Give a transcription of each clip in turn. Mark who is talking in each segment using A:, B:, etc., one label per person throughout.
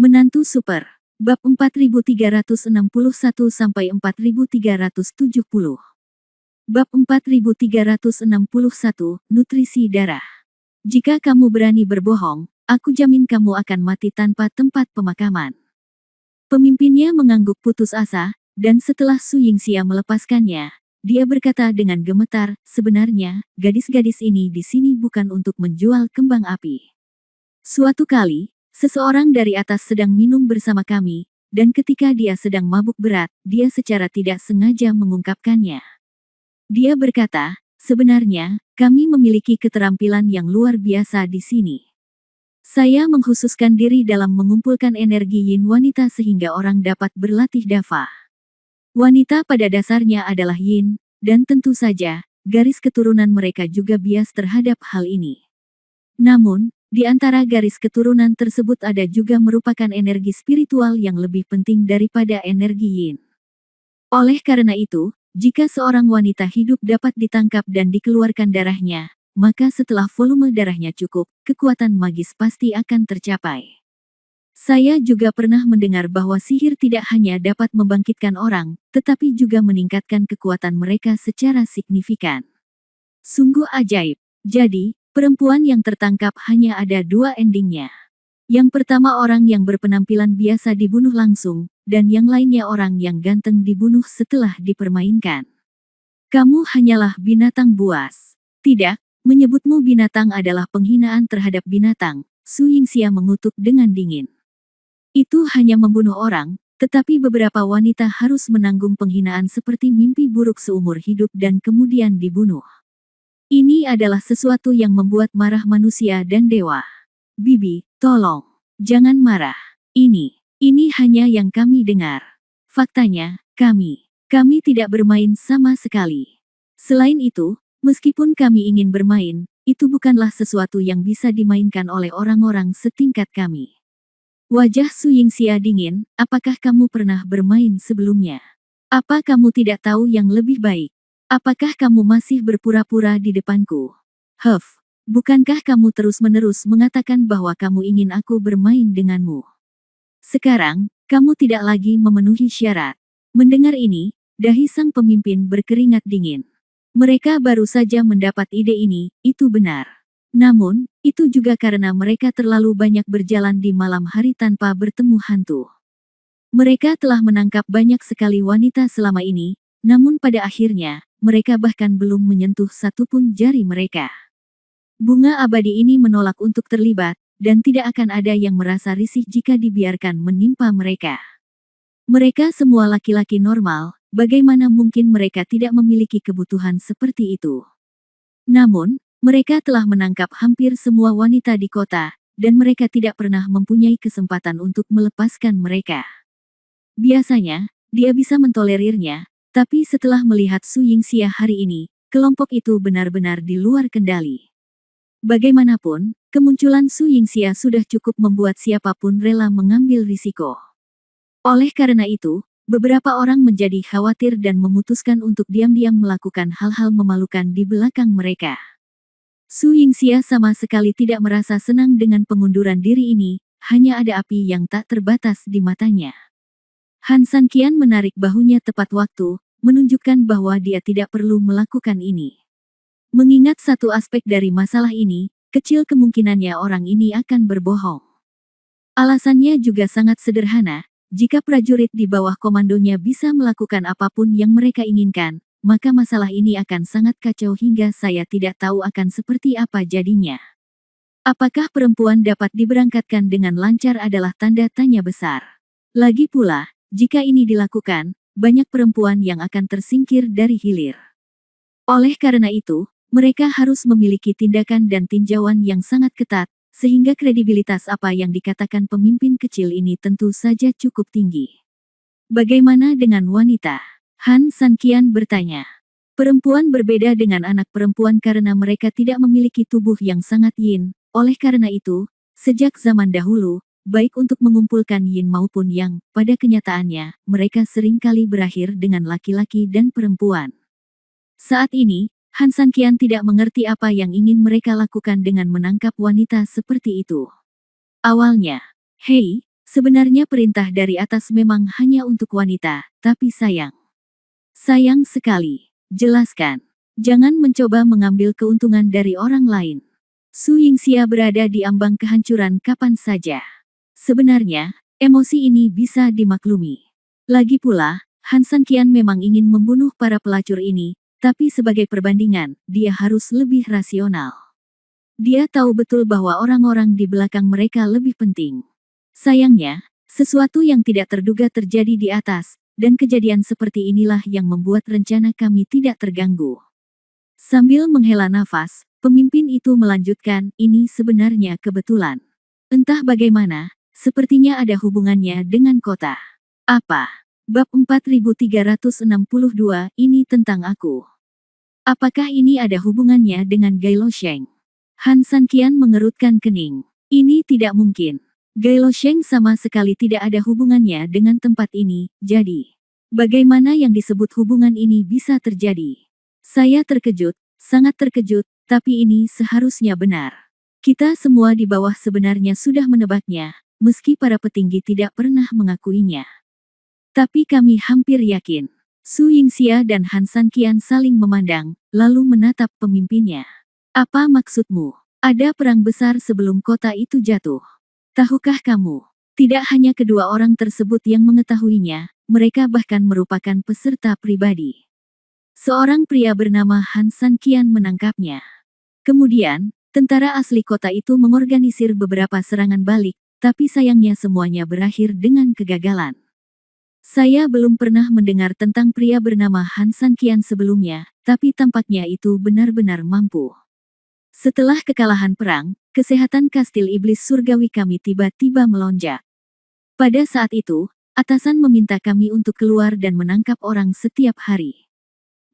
A: Menantu Super. Bab 4361-4370. Bab 4361, Nutrisi Darah. Jika kamu berani berbohong, aku jamin kamu akan mati tanpa tempat pemakaman. Pemimpinnya mengangguk putus asa, dan setelah Su Yingxia melepaskannya, dia berkata dengan gemetar, sebenarnya, gadis-gadis ini di sini bukan untuk menjual kembang api. Suatu kali, seseorang dari atas sedang minum bersama kami, dan ketika dia sedang mabuk berat, dia secara tidak sengaja mengungkapkannya. Dia berkata, sebenarnya, kami memiliki keterampilan yang luar biasa di sini. Saya mengkhususkan diri dalam mengumpulkan energi yin wanita sehingga orang dapat berlatih dafa. Wanita pada dasarnya adalah yin, dan tentu saja, garis keturunan mereka juga bias terhadap hal ini. Namun, di antara garis keturunan tersebut ada juga merupakan energi spiritual yang lebih penting daripada energi yin. Oleh karena itu, jika seorang wanita hidup dapat ditangkap dan dikeluarkan darahnya, maka setelah volume darahnya cukup, kekuatan magis pasti akan tercapai. Saya juga pernah mendengar bahwa sihir tidak hanya dapat membangkitkan orang, tetapi juga meningkatkan kekuatan mereka secara signifikan. Sungguh ajaib. Jadi, perempuan yang tertangkap hanya ada dua endingnya. Yang pertama orang yang berpenampilan biasa dibunuh langsung, dan yang lainnya orang yang ganteng dibunuh setelah dipermainkan. Kamu hanyalah binatang buas. Tidak, menyebutmu binatang adalah penghinaan terhadap binatang, Su Yingxia mengutuk dengan dingin. Itu hanya membunuh orang, tetapi beberapa wanita harus menanggung penghinaan seperti mimpi buruk seumur hidup dan kemudian dibunuh. Ini adalah sesuatu yang membuat marah manusia dan dewa. Bibi, tolong. Jangan marah. Ini hanya yang kami dengar. Faktanya, kami tidak bermain sama sekali. Selain itu, meskipun kami ingin bermain, itu bukanlah sesuatu yang bisa dimainkan oleh orang-orang setingkat kami. Wajah Su Yingxia dingin, apakah kamu pernah bermain sebelumnya? Apa kamu tidak tahu yang lebih baik? Apakah kamu masih berpura-pura di depanku? Bukankah kamu terus-menerus mengatakan bahwa kamu ingin aku bermain denganmu? Sekarang, kamu tidak lagi memenuhi syarat. Mendengar ini, dahi sang pemimpin berkeringat dingin. Mereka baru saja mendapat ide ini, itu benar. Namun, itu juga karena mereka terlalu banyak berjalan di malam hari tanpa bertemu hantu. Mereka telah menangkap banyak sekali wanita selama ini, namun pada akhirnya, mereka bahkan belum menyentuh satupun jari mereka. Bunga abadi ini menolak untuk terlibat, dan tidak akan ada yang merasa risih jika dibiarkan menimpa mereka. Mereka semua laki-laki normal, bagaimana mungkin mereka tidak memiliki kebutuhan seperti itu? Namun, mereka telah menangkap hampir semua wanita di kota, dan mereka tidak pernah mempunyai kesempatan untuk melepaskan mereka. Biasanya, dia bisa mentolerirnya, tapi setelah melihat Su Yingxia hari ini, kelompok itu benar-benar di luar kendali. Bagaimanapun, kemunculan Su Yingxia sudah cukup membuat siapapun rela mengambil risiko. Oleh karena itu, beberapa orang menjadi khawatir dan memutuskan untuk diam-diam melakukan hal-hal memalukan di belakang mereka. Su Yingxia sama sekali tidak merasa senang dengan pengunduran diri ini, hanya ada api yang tak terbatas di matanya. Han Sanqian menarik bahunya tepat waktu, menunjukkan bahwa dia tidak perlu melakukan ini. Mengingat satu aspek dari masalah ini, kecil kemungkinannya orang ini akan berbohong. Alasannya juga sangat sederhana, jika prajurit di bawah komandonya bisa melakukan apapun yang mereka inginkan, maka masalah ini akan sangat kacau hingga saya tidak tahu akan seperti apa jadinya. Apakah perempuan dapat diberangkatkan dengan lancar adalah tanda tanya besar. Lagi pula, jika ini dilakukan, banyak perempuan yang akan tersingkir dari hilir. Oleh karena itu, mereka harus memiliki tindakan dan tinjauan yang sangat ketat, sehingga kredibilitas apa yang dikatakan pemimpin kecil ini tentu saja cukup tinggi. Bagaimana dengan wanita? Han Sanqian bertanya. Perempuan berbeda dengan anak perempuan karena mereka tidak memiliki tubuh yang sangat yin, oleh karena itu, sejak zaman dahulu, baik untuk mengumpulkan yin maupun yang, pada kenyataannya, mereka seringkali berakhir dengan laki-laki dan perempuan. Saat ini, Han Sanqian tidak mengerti apa yang ingin mereka lakukan dengan menangkap wanita seperti itu. Awalnya, hei, Sebenarnya perintah dari atas memang hanya untuk wanita, tapi sayang. Sayang sekali. Jelaskan. Jangan mencoba mengambil keuntungan dari orang lain. Su Yingxia berada di ambang kehancuran kapan saja. Sebenarnya, emosi ini bisa dimaklumi. Lagi pula, Han Sanqian memang ingin membunuh para pelacur ini, tapi sebagai perbandingan, dia harus lebih rasional. Dia tahu betul bahwa orang-orang di belakang mereka lebih penting. Sayangnya, sesuatu yang tidak terduga terjadi di atas, dan kejadian seperti inilah yang membuat rencana kami tidak terganggu. Sambil menghela nafas, pemimpin itu melanjutkan, ini sebenarnya kebetulan. Entah bagaimana, sepertinya ada hubungannya dengan kota. Apa? Bab 4362, ini tentang aku. Apakah ini ada hubungannya dengan Gai Losheng? Han Sanqian mengerutkan kening. Ini tidak mungkin. Gai Losheng sama sekali tidak ada hubungannya dengan tempat ini, jadi bagaimana yang disebut hubungan ini bisa terjadi? Saya terkejut, sangat terkejut, tapi ini seharusnya benar. Kita semua di bawah sebenarnya sudah menebaknya, meski para petinggi tidak pernah mengakuinya. Tapi kami hampir yakin. Su Yingxia dan Han Sanqian saling memandang, lalu menatap pemimpinnya. Apa maksudmu? Ada perang besar sebelum kota itu jatuh. Tahukah kamu? Tidak hanya kedua orang tersebut yang mengetahuinya, mereka bahkan merupakan peserta pribadi. Seorang pria bernama Han Sanqian menangkapnya. Kemudian, tentara asli kota itu mengorganisir beberapa serangan balik, tapi sayangnya semuanya berakhir dengan kegagalan. Saya belum pernah mendengar tentang pria bernama Han Sanqian sebelumnya, tapi tampaknya itu benar-benar mampu. Setelah kekalahan perang, kesehatan kastil iblis surgawi kami tiba-tiba melonjak. Pada saat itu, atasan meminta kami untuk keluar dan menangkap orang setiap hari.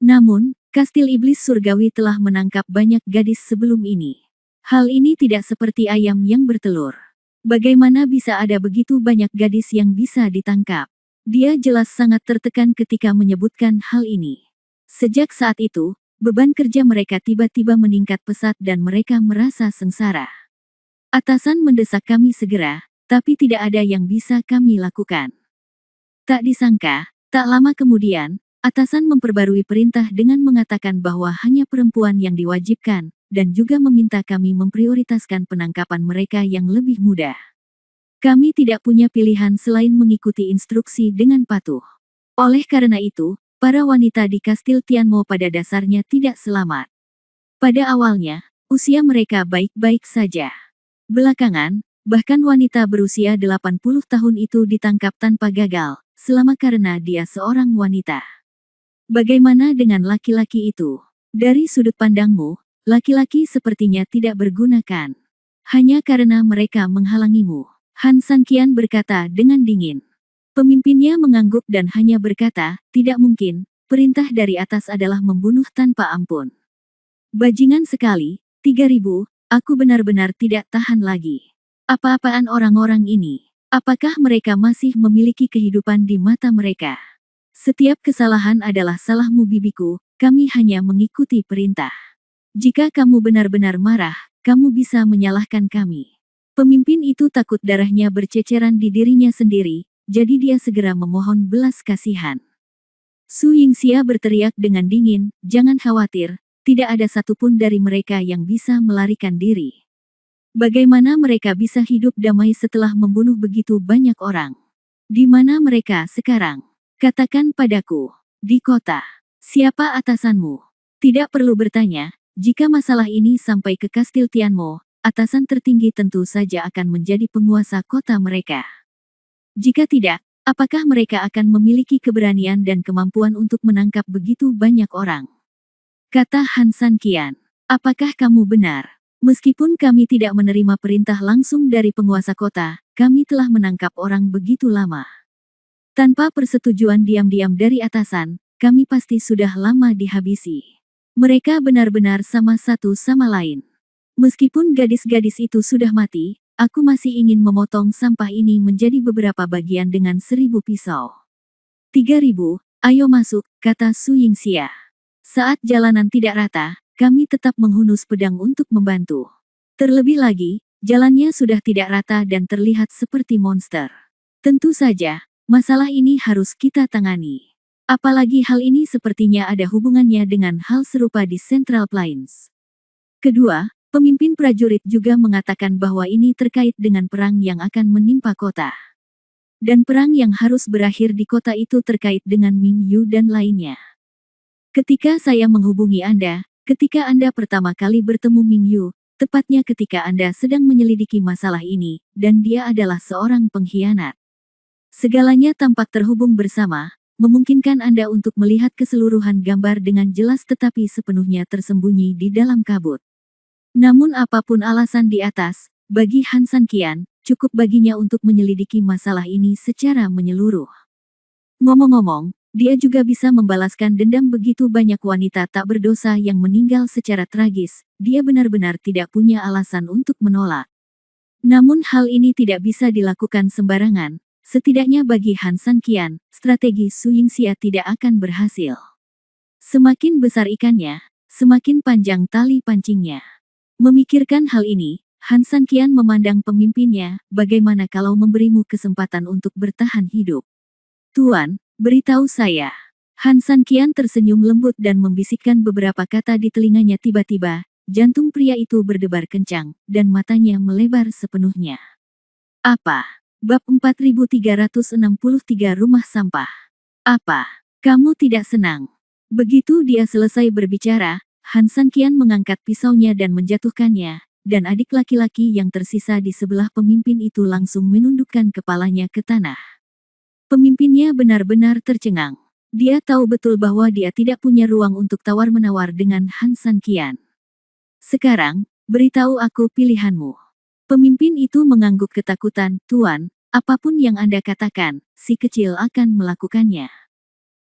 A: Namun, kastil iblis surgawi telah menangkap banyak gadis sebelum ini. Hal ini tidak seperti ayam yang bertelur. Bagaimana bisa ada begitu banyak gadis yang bisa ditangkap? Dia jelas sangat tertekan ketika menyebutkan hal ini. Sejak saat itu, beban kerja mereka tiba-tiba meningkat pesat dan mereka merasa sengsara. Atasan mendesak kami segera, tapi tidak ada yang bisa kami lakukan. Tak disangka, tak lama kemudian, atasan memperbarui perintah dengan mengatakan bahwa hanya perempuan yang diwajibkan, dan juga meminta kami memprioritaskan penangkapan mereka yang lebih mudah. Kami tidak punya pilihan selain mengikuti instruksi dengan patuh. Oleh karena itu, para wanita di Kastil Tianmo pada dasarnya tidak selamat. Pada awalnya, usia mereka baik-baik saja. Belakangan, bahkan wanita berusia 80 tahun itu ditangkap tanpa gagal, selama karena dia seorang wanita. Bagaimana dengan laki-laki itu? Dari sudut pandangmu, laki-laki sepertinya tidak berguna kan? Hanya karena mereka menghalangimu. Han Sanqian berkata dengan dingin. Pemimpinnya mengangguk dan hanya berkata, tidak mungkin, perintah dari atas adalah membunuh tanpa ampun. Bajingan sekali, 3.000, aku benar-benar tidak tahan lagi. Apa-apaan orang-orang ini? Apakah mereka masih memiliki kehidupan di mata mereka? Setiap kesalahan adalah salahmu bibiku, kami hanya mengikuti perintah. Jika kamu benar-benar marah, kamu bisa menyalahkan kami. Pemimpin itu takut darahnya berceceran di dirinya sendiri, jadi dia segera memohon belas kasihan. Su Yingxia berteriak dengan dingin, jangan khawatir, tidak ada satupun dari mereka yang bisa melarikan diri. Bagaimana mereka bisa hidup damai setelah membunuh begitu banyak orang? Di mana mereka sekarang? Katakan padaku, di kota. Siapa atasanmu? Tidak perlu bertanya, jika masalah ini sampai ke Kastil Tianmo, atasan tertinggi tentu saja akan menjadi penguasa kota mereka. Jika tidak, apakah mereka akan memiliki keberanian dan kemampuan untuk menangkap begitu banyak orang? Kata Han Sanqian, apakah kamu benar? Meskipun kami tidak menerima perintah langsung dari penguasa kota, kami telah menangkap orang begitu lama. Tanpa persetujuan diam-diam dari atasan, kami pasti sudah lama dihabisi. Mereka benar-benar sama satu sama lain. Meskipun gadis-gadis itu sudah mati, aku masih ingin memotong sampah ini menjadi beberapa bagian dengan 1000 pisau. 3.000, ayo masuk, kata Su Yingxia. Saat jalanan tidak rata, kami tetap menghunus pedang untuk membantu. Terlebih lagi, jalannya sudah tidak rata dan terlihat seperti monster. Tentu saja, masalah ini harus kita tangani. Apalagi hal ini sepertinya ada hubungannya dengan hal serupa di Central Plains. Kedua, pemimpin prajurit juga mengatakan bahwa ini terkait dengan perang yang akan menimpa kota. Dan perang yang harus berakhir di kota itu terkait dengan Ming Yu dan lainnya. Ketika saya menghubungi Anda, ketika Anda pertama kali bertemu Ming Yu, tepatnya ketika Anda sedang menyelidiki masalah ini, dan dia adalah seorang pengkhianat. Segalanya tampak terhubung bersama, memungkinkan Anda untuk melihat keseluruhan gambar dengan jelas tetapi sepenuhnya tersembunyi di dalam kabut. Namun apapun alasan di atas, bagi Han San Qian, cukup baginya untuk menyelidiki masalah ini secara menyeluruh. Ngomong-ngomong, dia juga bisa membalaskan dendam begitu banyak wanita tak berdosa yang meninggal secara tragis, dia benar-benar tidak punya alasan untuk menolak. Namun hal ini tidak bisa dilakukan sembarangan. Setidaknya bagi Han San Qian, strategi Su Yingxia tidak akan berhasil. Semakin besar ikannya, semakin panjang tali pancingnya. Memikirkan hal ini, Han San Qian memandang pemimpinnya, bagaimana kalau memberimu kesempatan untuk bertahan hidup? Tuan, beritahu saya. Han San Qian tersenyum lembut dan membisikkan beberapa kata di telinganya tiba-tiba, jantung pria itu berdebar kencang, dan matanya melebar sepenuhnya. Apa? Bab 4363 Rumah Sampah. Apa? Kamu tidak senang? Begitu dia selesai berbicara, Han San Qian mengangkat pisaunya dan menjatuhkannya, dan adik laki-laki yang tersisa di sebelah pemimpin itu langsung menundukkan kepalanya ke tanah. Pemimpinnya benar-benar tercengang. Dia tahu betul bahwa dia tidak punya ruang untuk tawar-menawar dengan Han San Qian. Sekarang, beritahu aku pilihanmu. Pemimpin itu mengangguk ketakutan, Tuan, apapun yang Anda katakan, si kecil akan melakukannya.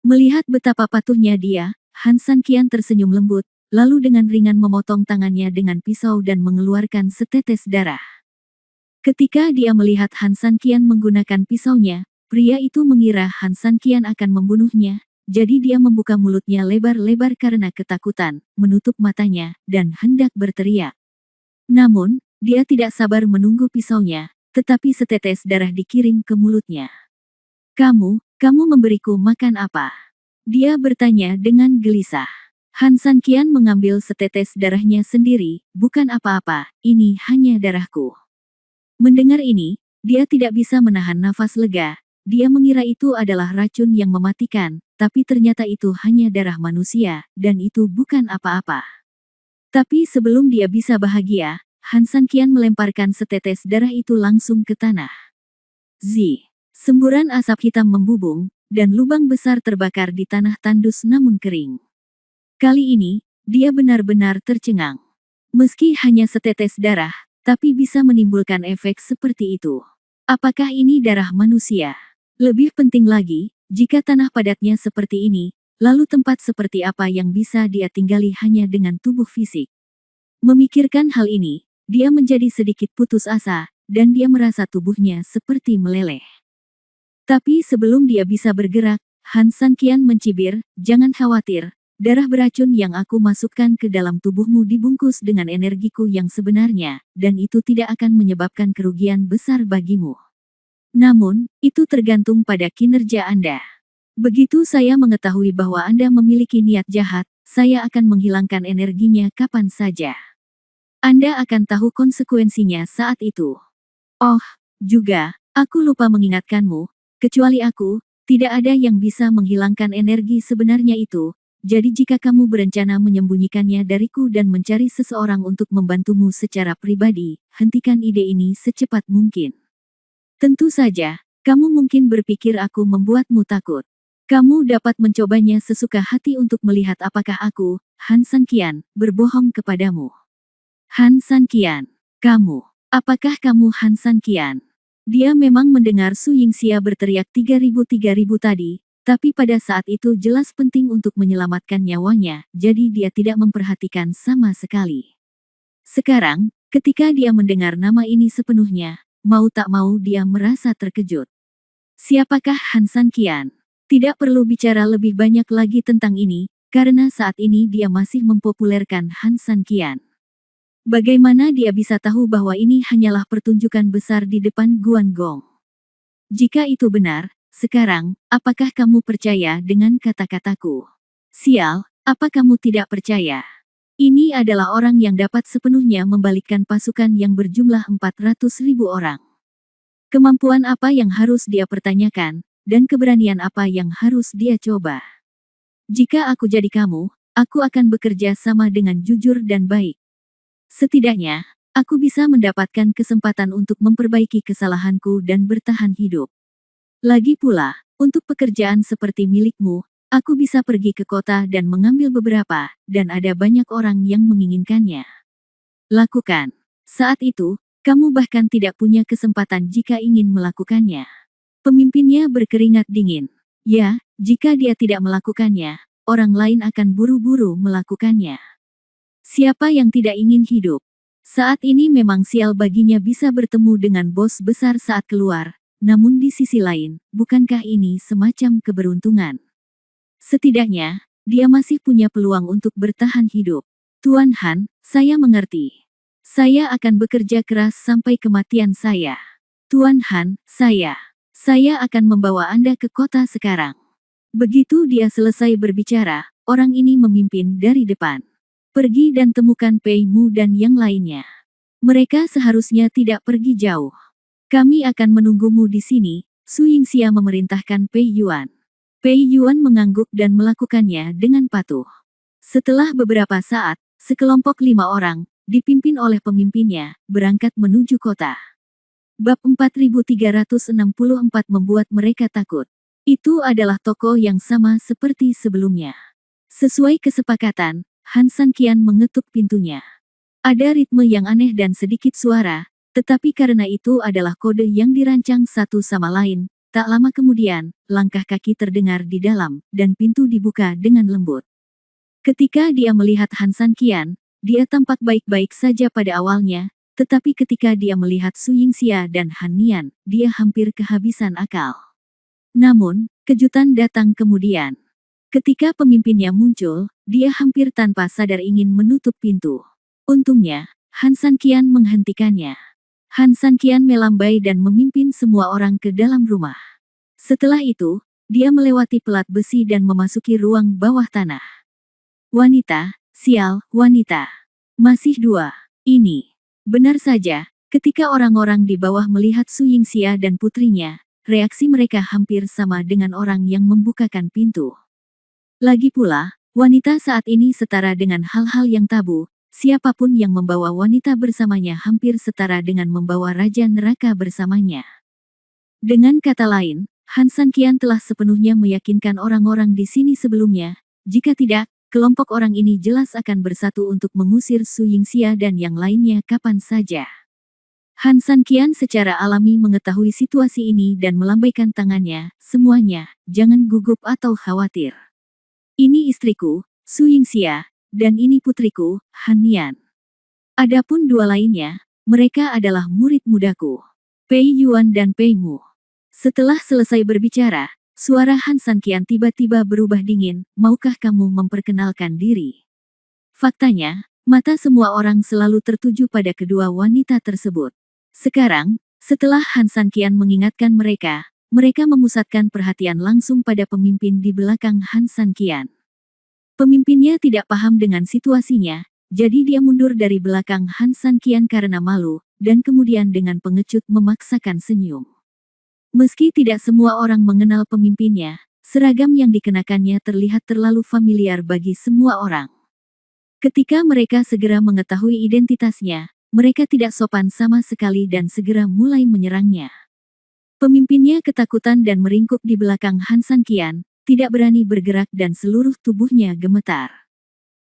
A: Melihat betapa patuhnya dia, Han San Qian tersenyum lembut, lalu dengan ringan memotong tangannya dengan pisau dan mengeluarkan setetes darah. Ketika dia melihat Han San Qian menggunakan pisaunya, pria itu mengira Han San Qian akan membunuhnya, jadi dia membuka mulutnya lebar-lebar karena ketakutan, menutup matanya, dan hendak berteriak. Namun, dia tidak sabar menunggu pisaunya, tetapi setetes darah dikirim ke mulutnya. Kamu memberiku makan apa? Dia bertanya dengan gelisah. Han San Qian mengambil setetes darahnya sendiri, bukan apa-apa, ini hanya darahku. Mendengar ini, dia tidak bisa menahan nafas lega, dia mengira itu adalah racun yang mematikan, tapi ternyata itu hanya darah manusia, dan itu bukan apa-apa. Tapi sebelum dia bisa bahagia, Han San Qian melemparkan setetes darah itu langsung ke tanah. Semburan asap hitam membubung, dan lubang besar terbakar di tanah tandus namun kering. Kali ini, dia benar-benar tercengang. Meski hanya setetes darah, tapi bisa menimbulkan efek seperti itu. Apakah ini darah manusia? Lebih penting lagi, jika tanah padatnya seperti ini, lalu tempat seperti apa yang bisa dia tinggali hanya dengan tubuh fisik? Memikirkan hal ini, dia menjadi sedikit putus asa, dan dia merasa tubuhnya seperti meleleh. Tapi sebelum dia bisa bergerak, Han San Qian mencibir, jangan khawatir, darah beracun yang aku masukkan ke dalam tubuhmu dibungkus dengan energiku yang sebenarnya, dan itu tidak akan menyebabkan kerugian besar bagimu. Namun, itu tergantung pada kinerja Anda. Begitu saya mengetahui bahwa Anda memiliki niat jahat, saya akan menghilangkan energinya kapan saja. Anda akan tahu konsekuensinya saat itu. Oh, juga, aku lupa mengingatkanmu, kecuali aku, tidak ada yang bisa menghilangkan energi sebenarnya itu, jadi jika kamu berencana menyembunyikannya dariku dan mencari seseorang untuk membantumu secara pribadi, hentikan ide ini secepat mungkin. Tentu saja, kamu mungkin berpikir aku membuatmu takut. Kamu dapat mencobanya sesuka hati untuk melihat apakah aku, Han San Qian, berbohong kepadamu. Han San Qian, apakah kamu Han San Qian? Dia memang mendengar Su Yingxia berteriak 3000 tadi, tapi pada saat itu jelas penting untuk menyelamatkan nyawanya, jadi dia tidak memperhatikan sama sekali. Sekarang, ketika dia mendengar nama ini sepenuhnya, mau tak mau dia merasa terkejut. Siapakah Han San Qian? Tidak perlu bicara lebih banyak lagi tentang ini, karena saat ini dia masih mempopulerkan Han San Qian. Bagaimana dia bisa tahu bahwa ini hanyalah pertunjukan besar di depan Guan Gong? Jika itu benar, sekarang, apakah kamu percaya dengan kata-kataku? Sial, apa kamu tidak percaya? Ini adalah orang yang dapat sepenuhnya membalikkan pasukan yang berjumlah 400.000 orang. Kemampuan apa yang harus dia pertanyakan, dan keberanian apa yang harus dia coba? Jika aku jadi kamu, aku akan bekerja sama dengan jujur dan baik. Setidaknya, aku bisa mendapatkan kesempatan untuk memperbaiki kesalahanku dan bertahan hidup. Lagi pula, untuk pekerjaan seperti milikmu, aku bisa pergi ke kota dan mengambil beberapa, dan ada banyak orang yang menginginkannya. Lakukan. Saat itu, kamu bahkan tidak punya kesempatan jika ingin melakukannya. Pemimpinnya berkeringat dingin. Ya, jika dia tidak melakukannya, orang lain akan buru-buru melakukannya. Siapa yang tidak ingin hidup? Saat ini memang sial baginya bisa bertemu dengan bos besar saat keluar, namun di sisi lain, bukankah ini semacam keberuntungan? Setidaknya, dia masih punya peluang untuk bertahan hidup. Tuan Han, saya mengerti. Saya akan bekerja keras sampai kematian saya. Tuan Han, saya akan membawa Anda ke kota sekarang. Begitu dia selesai berbicara, orang ini memimpin dari depan. Pergi dan temukan Pei Mu dan yang lainnya. Mereka seharusnya tidak pergi jauh. Kami akan menunggumu di sini, Su Yingxia memerintahkan Pei Yuan. Pei Yuan mengangguk dan melakukannya dengan patuh. Setelah beberapa saat, sekelompok 5 orang, dipimpin oleh pemimpinnya, berangkat menuju kota. Bab 4364 membuat mereka takut. Itu adalah toko yang sama seperti sebelumnya. Sesuai kesepakatan, Han Sanqian mengetuk pintunya. Ada ritme yang aneh dan sedikit suara, tetapi karena itu adalah kode yang dirancang satu sama lain, tak lama kemudian, langkah kaki terdengar di dalam, dan pintu dibuka dengan lembut. Ketika dia melihat Han Sanqian, dia tampak baik-baik saja pada awalnya, tetapi ketika dia melihat Su Yingxia dan Han Nian, dia hampir kehabisan akal. Namun, kejutan datang kemudian. Ketika pemimpinnya muncul, dia hampir tanpa sadar ingin menutup pintu. Untungnya, Han Sanqian menghentikannya. Han Sanqian melambai dan memimpin semua orang ke dalam rumah. Setelah itu, dia melewati pelat besi dan memasuki ruang bawah tanah. Wanita, sial, wanita. Masih 2. Ini. Benar saja, ketika orang-orang di bawah melihat Su Yingxia dan putrinya, reaksi mereka hampir sama dengan orang yang membukakan pintu. Lagi pula, wanita saat ini setara dengan hal-hal yang tabu. Siapapun yang membawa wanita bersamanya hampir setara dengan membawa raja neraka bersamanya. Dengan kata lain, Han Sanqian telah sepenuhnya meyakinkan orang-orang di sini sebelumnya. Jika tidak, kelompok orang ini jelas akan bersatu untuk mengusir Su Yingxia dan yang lainnya kapan saja. Han Sanqian secara alami mengetahui situasi ini dan melambaikan tangannya. Semuanya, jangan gugup atau khawatir. Ini istriku, Su Yingxia, dan ini putriku, Han Nian. Adapun 2 lainnya, mereka adalah murid mudaku, Pei Yuan dan Pei Mu. Setelah selesai berbicara, suara Han Sanqian tiba-tiba berubah dingin. Maukah kamu memperkenalkan diri? Faktanya, mata semua orang selalu tertuju pada kedua wanita tersebut. Sekarang, setelah Han Sanqian mengingatkan mereka, mereka memusatkan perhatian langsung pada pemimpin di belakang Han Sanqian. Pemimpinnya tidak paham dengan situasinya, jadi dia mundur dari belakang Han Sanqian karena malu, dan kemudian dengan pengecut memaksakan senyum. Meski tidak semua orang mengenal pemimpinnya, seragam yang dikenakannya terlihat terlalu familiar bagi semua orang. Ketika mereka segera mengetahui identitasnya, mereka tidak sopan sama sekali dan segera mulai menyerangnya. Pemimpinnya ketakutan dan meringkuk di belakang Han Sanqian, tidak berani bergerak dan seluruh tubuhnya gemetar.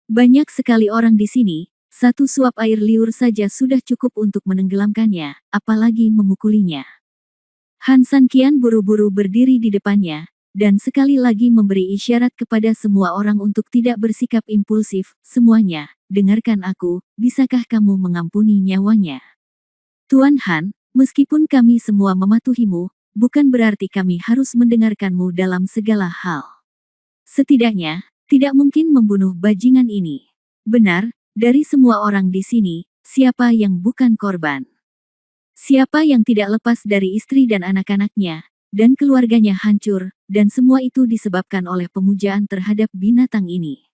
A: Banyak sekali orang di sini, 1 suap air liur saja sudah cukup untuk menenggelamkannya, apalagi memukulinya. Han Sanqian buru-buru berdiri di depannya, dan sekali lagi memberi isyarat kepada semua orang untuk tidak bersikap impulsif. Semuanya, dengarkan aku, bisakah kamu mengampuni nyawanya? Tuan Han, meskipun kami semua mematuhimu, bukan berarti kami harus mendengarkanmu dalam segala hal. Setidaknya, tidak mungkin membunuh bajingan ini. Benar, dari semua orang di sini, siapa yang bukan korban? Siapa yang tidak lepas dari istri dan anak-anaknya, dan keluarganya hancur, dan semua itu disebabkan oleh pemujaan terhadap binatang ini.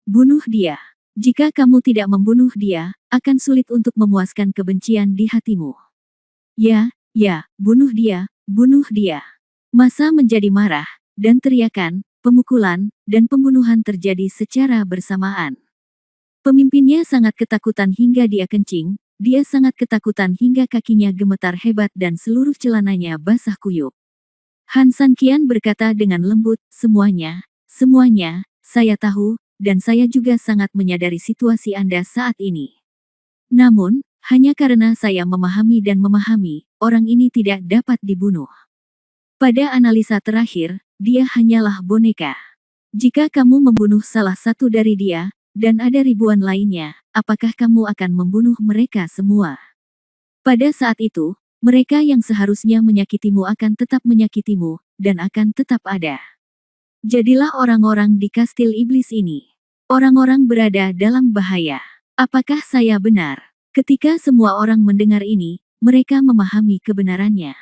A: Bunuh dia. Jika kamu tidak membunuh dia, akan sulit untuk memuaskan kebencian di hatimu. Ya, bunuh dia, bunuh dia. Massa menjadi marah, dan teriakan, pemukulan, dan pembunuhan terjadi secara bersamaan. Pemimpinnya sangat ketakutan hingga dia kencing, dia sangat ketakutan hingga kakinya gemetar hebat dan seluruh celananya basah kuyup. Han Sanqian berkata dengan lembut, semuanya, saya tahu, dan saya juga sangat menyadari situasi Anda saat ini. Namun, hanya karena saya memahami, orang ini tidak dapat dibunuh. Pada analisa terakhir, dia hanyalah boneka. Jika kamu membunuh salah satu dari dia, dan ada ribuan lainnya, apakah kamu akan membunuh mereka semua? Pada saat itu, mereka yang seharusnya menyakitimu akan tetap menyakitimu, dan akan tetap ada. Jadilah orang-orang di kastil iblis ini. Orang-orang berada dalam bahaya. Apakah saya benar? Ketika semua orang mendengar ini, mereka memahami kebenarannya.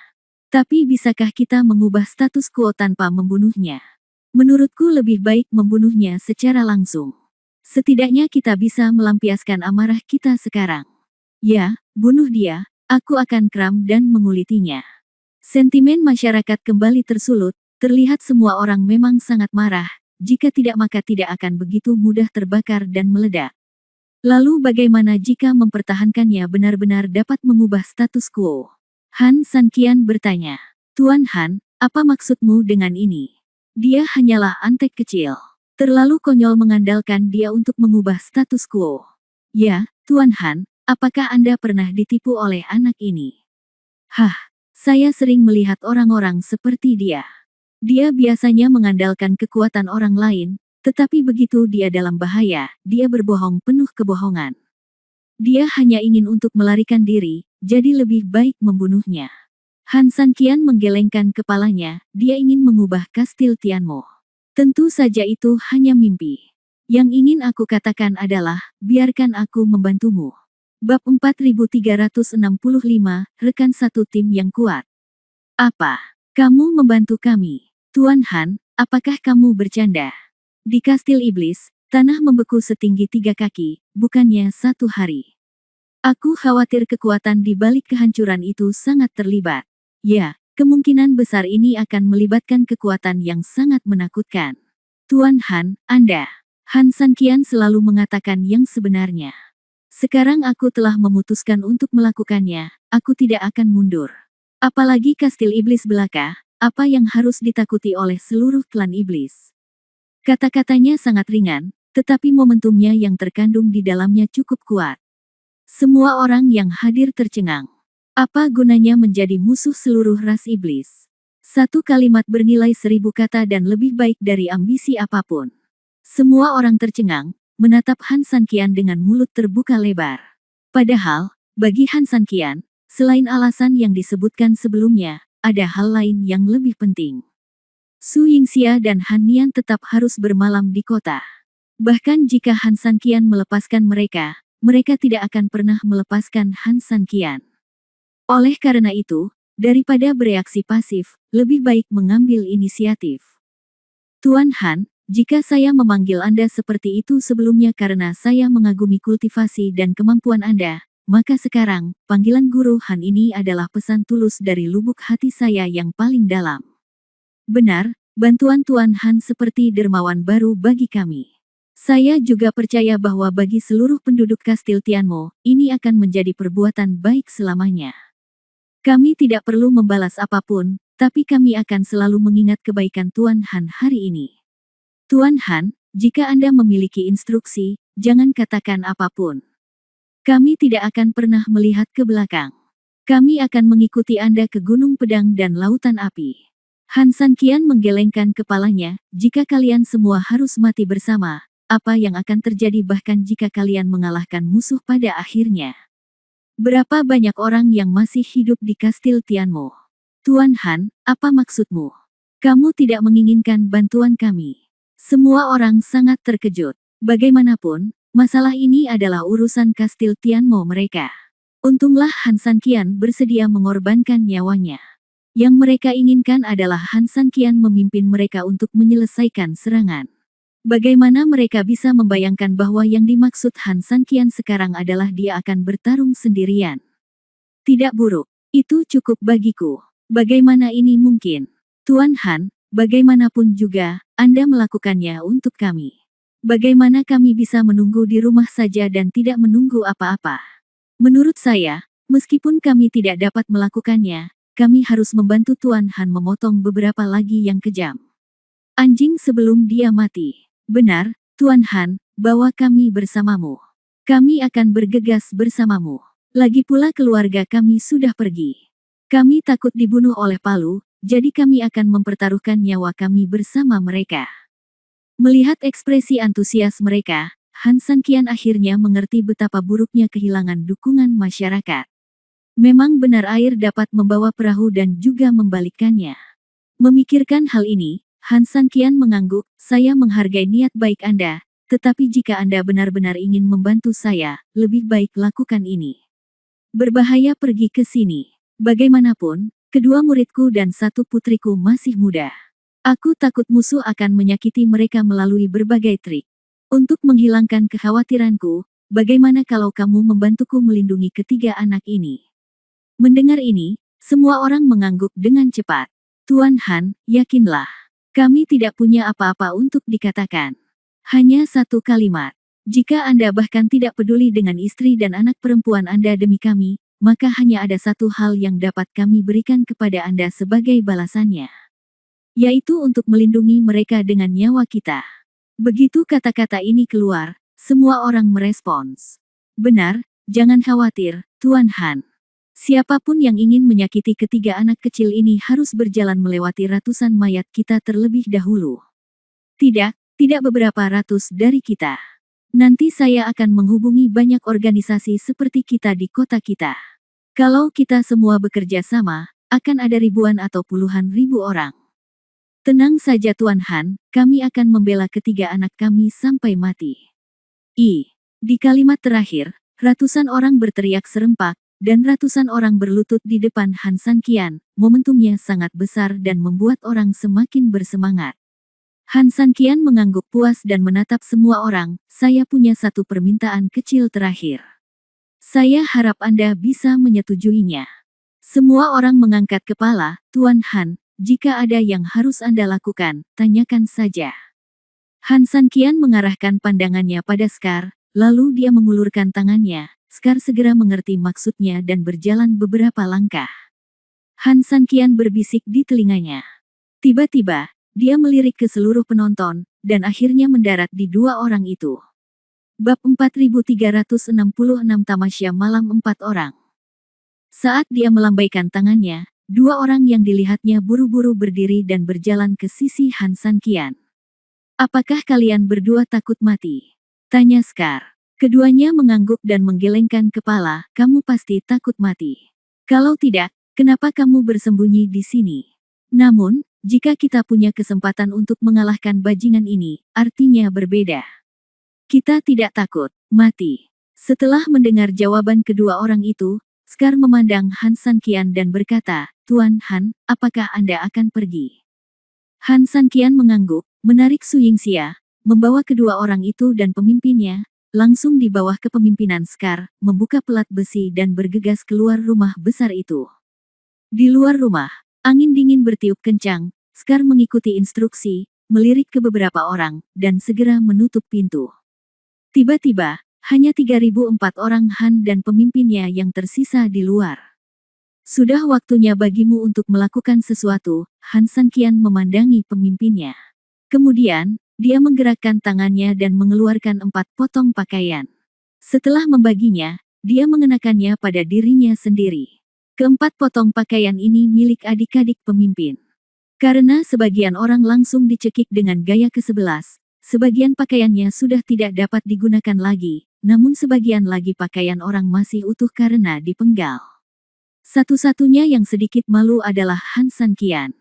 A: Tapi bisakah kita mengubah status quo tanpa membunuhnya? Menurutku lebih baik membunuhnya secara langsung. Setidaknya kita bisa melampiaskan amarah kita sekarang. Ya, bunuh dia, aku akan kram dan mengulitinya. Sentimen masyarakat kembali tersulut, terlihat semua orang memang sangat marah, jika tidak maka tidak akan begitu mudah terbakar dan meledak. Lalu bagaimana jika mempertahankannya benar-benar dapat mengubah status quo? Han Sanqian bertanya. Tuan Han, apa maksudmu dengan ini? Dia hanyalah antek kecil. Terlalu konyol mengandalkan dia untuk mengubah status quo. Ya, Tuan Han, apakah Anda pernah ditipu oleh anak ini? Saya sering melihat orang-orang seperti dia. Dia biasanya mengandalkan kekuatan orang lain, tetapi begitu dia dalam bahaya, dia berbohong penuh kebohongan. Dia hanya ingin untuk melarikan diri, jadi lebih baik membunuhnya. Han Sanqian menggelengkan kepalanya, dia ingin mengubah kastil Tianmo. Tentu saja itu hanya mimpi. Yang ingin aku katakan adalah, biarkan aku membantumu. Bab 4365, rekan satu tim yang kuat. Apa? Kamu membantu kami? Tuan Han, apakah kamu bercanda? Di kastil iblis, tanah membeku setinggi 3 kaki, bukannya 1 hari. Aku khawatir kekuatan di balik kehancuran itu sangat terlibat. Ya, kemungkinan besar ini akan melibatkan kekuatan yang sangat menakutkan. Tuan Han, Anda. Han Sanqian selalu mengatakan yang sebenarnya. Sekarang aku telah memutuskan untuk melakukannya, aku tidak akan mundur. Apalagi kastil iblis belaka, apa yang harus ditakuti oleh seluruh klan iblis. Kata-katanya sangat ringan, tetapi momentumnya yang terkandung di dalamnya cukup kuat. Semua orang yang hadir tercengang. Apa gunanya menjadi musuh seluruh ras iblis? Satu kalimat bernilai 1000 kata dan lebih baik dari ambisi apapun. Semua orang tercengang, menatap Han Sanqian dengan mulut terbuka lebar. Padahal, bagi Han Sanqian, selain alasan yang disebutkan sebelumnya, ada hal lain yang lebih penting. Su Yingxia dan Han Nian tetap harus bermalam di kota. Bahkan jika Han Sanqian melepaskan mereka, mereka tidak akan pernah melepaskan Han Sanqian. Oleh karena itu, daripada bereaksi pasif, lebih baik mengambil inisiatif. Tuan Han, jika saya memanggil Anda seperti itu sebelumnya karena saya mengagumi kultivasi dan kemampuan Anda, maka sekarang, panggilan Guru Han ini adalah pesan tulus dari lubuk hati saya yang paling dalam. Benar, bantuan Tuan Han seperti dermawan baru bagi kami. Saya juga percaya bahwa bagi seluruh penduduk kastil Tianmo, ini akan menjadi perbuatan baik selamanya. Kami tidak perlu membalas apapun, tapi kami akan selalu mengingat kebaikan Tuan Han hari ini. Tuan Han, jika Anda memiliki instruksi, jangan katakan apapun. Kami tidak akan pernah melihat ke belakang. Kami akan mengikuti Anda ke Gunung Pedang dan Lautan Api. Han Sanqian menggelengkan kepalanya, jika kalian semua harus mati bersama, apa yang akan terjadi bahkan jika kalian mengalahkan musuh pada akhirnya? Berapa banyak orang yang masih hidup di kastil Tianmo? Tuan Han, apa maksudmu? Kamu tidak menginginkan bantuan kami. Semua orang sangat terkejut. Bagaimanapun, masalah ini adalah urusan kastil Tianmo mereka. Untunglah Han Sanqian bersedia mengorbankan nyawanya. Yang mereka inginkan adalah Han San Qian memimpin mereka untuk menyelesaikan serangan. Bagaimana mereka bisa membayangkan bahwa yang dimaksud Han San Qian sekarang adalah dia akan bertarung sendirian? Tidak buruk, itu cukup bagiku. Bagaimana ini mungkin? Tuan Han, bagaimanapun juga, Anda melakukannya untuk kami. Bagaimana kami bisa menunggu di rumah saja dan tidak menunggu apa-apa? Menurut saya, meskipun kami tidak dapat melakukannya, kami harus membantu Tuan Han memotong beberapa lagi yang kejam anjing sebelum dia mati. Benar, Tuan Han, bawa kami bersamamu. Kami akan bergegas bersamamu. Lagi pula keluarga kami sudah pergi. Kami takut dibunuh oleh Palu, jadi kami akan mempertaruhkan nyawa kami bersama mereka. Melihat ekspresi antusias mereka, Han San Qian akhirnya mengerti betapa buruknya kehilangan dukungan masyarakat. Memang benar air dapat membawa perahu dan juga membalikkannya. Memikirkan hal ini, Han San Qian mengangguk, saya menghargai niat baik Anda, tetapi jika Anda benar-benar ingin membantu saya, lebih baik lakukan ini. Berbahaya pergi ke sini. Bagaimanapun, kedua muridku dan satu putriku masih muda. Aku takut musuh akan menyakiti mereka melalui berbagai trik. Untuk menghilangkan kekhawatiranku, bagaimana kalau kamu membantuku melindungi ketiga anak ini? Mendengar ini, semua orang mengangguk dengan cepat. Tuan Han, yakinlah. Kami tidak punya apa-apa untuk dikatakan. Hanya satu kalimat. Jika Anda bahkan tidak peduli dengan istri dan anak perempuan Anda demi kami, maka hanya ada satu hal yang dapat kami berikan kepada Anda sebagai balasannya. Yaitu untuk melindungi mereka dengan nyawa kita. Begitu kata-kata ini keluar, semua orang merespons. Benar, jangan khawatir, Tuan Han. Siapapun yang ingin menyakiti ketiga anak kecil ini harus berjalan melewati ratusan mayat kita terlebih dahulu. Tidak beberapa ratus dari kita. Nanti saya akan menghubungi banyak organisasi seperti kita di kota kita. Kalau kita semua bekerja sama, akan ada ribuan atau puluhan ribu orang. Tenang saja Tuan Han, kami akan membela ketiga anak kami sampai mati. Di kalimat terakhir, ratusan orang berteriak serempak, dan ratusan orang berlutut di depan Han San Qian. Momentumnya sangat besar dan membuat orang semakin bersemangat. Han San Qian mengangguk puas dan menatap semua orang, saya punya satu permintaan kecil terakhir. Saya harap Anda bisa menyetujuinya. Semua orang mengangkat kepala, Tuan Han, jika ada yang harus Anda lakukan, tanyakan saja. Han San Qian mengarahkan pandangannya pada Scar, lalu dia mengulurkan tangannya. Scar segera mengerti maksudnya dan berjalan beberapa langkah. Han San Qian berbisik di telinganya. Tiba-tiba, dia melirik ke seluruh penonton, dan akhirnya mendarat di dua orang itu. Bab 4366 Tamasya Malam 4 Orang. Saat dia melambaikan tangannya, dua orang yang dilihatnya buru-buru berdiri dan berjalan ke sisi Han San Qian. Apakah kalian berdua takut mati? Tanya Scar. Keduanya mengangguk dan menggelengkan kepala, kamu pasti takut mati. Kalau tidak, kenapa kamu bersembunyi di sini? Namun, jika kita punya kesempatan untuk mengalahkan bajingan ini, artinya berbeda. Kita tidak takut mati. Setelah mendengar jawaban kedua orang itu, Scar memandang Han San Qian dan berkata, Tuan Han, apakah Anda akan pergi? Han San Qian mengangguk, menarik Su Yingxia, membawa kedua orang itu dan pemimpinnya, langsung di bawah kepemimpinan Scar, membuka pelat besi dan bergegas keluar rumah besar itu. Di luar rumah, angin dingin bertiup kencang, Scar mengikuti instruksi, melirik ke beberapa orang, dan segera menutup pintu. Tiba-tiba, hanya 3.004 orang Han dan pemimpinnya yang tersisa di luar. Sudah waktunya bagimu untuk melakukan sesuatu, Han San Qian memandangi pemimpinnya. Kemudian, dia menggerakkan tangannya dan mengeluarkan 4 potong pakaian. Setelah membaginya, dia mengenakannya pada dirinya sendiri. Keempat potong pakaian ini milik adik-adik pemimpin. Karena sebagian orang langsung dicekik dengan gaya ke-11, sebagian pakaiannya sudah tidak dapat digunakan lagi, namun sebagian lagi pakaian orang masih utuh karena dipenggal. Satu-satunya yang sedikit malu adalah Han San Qian.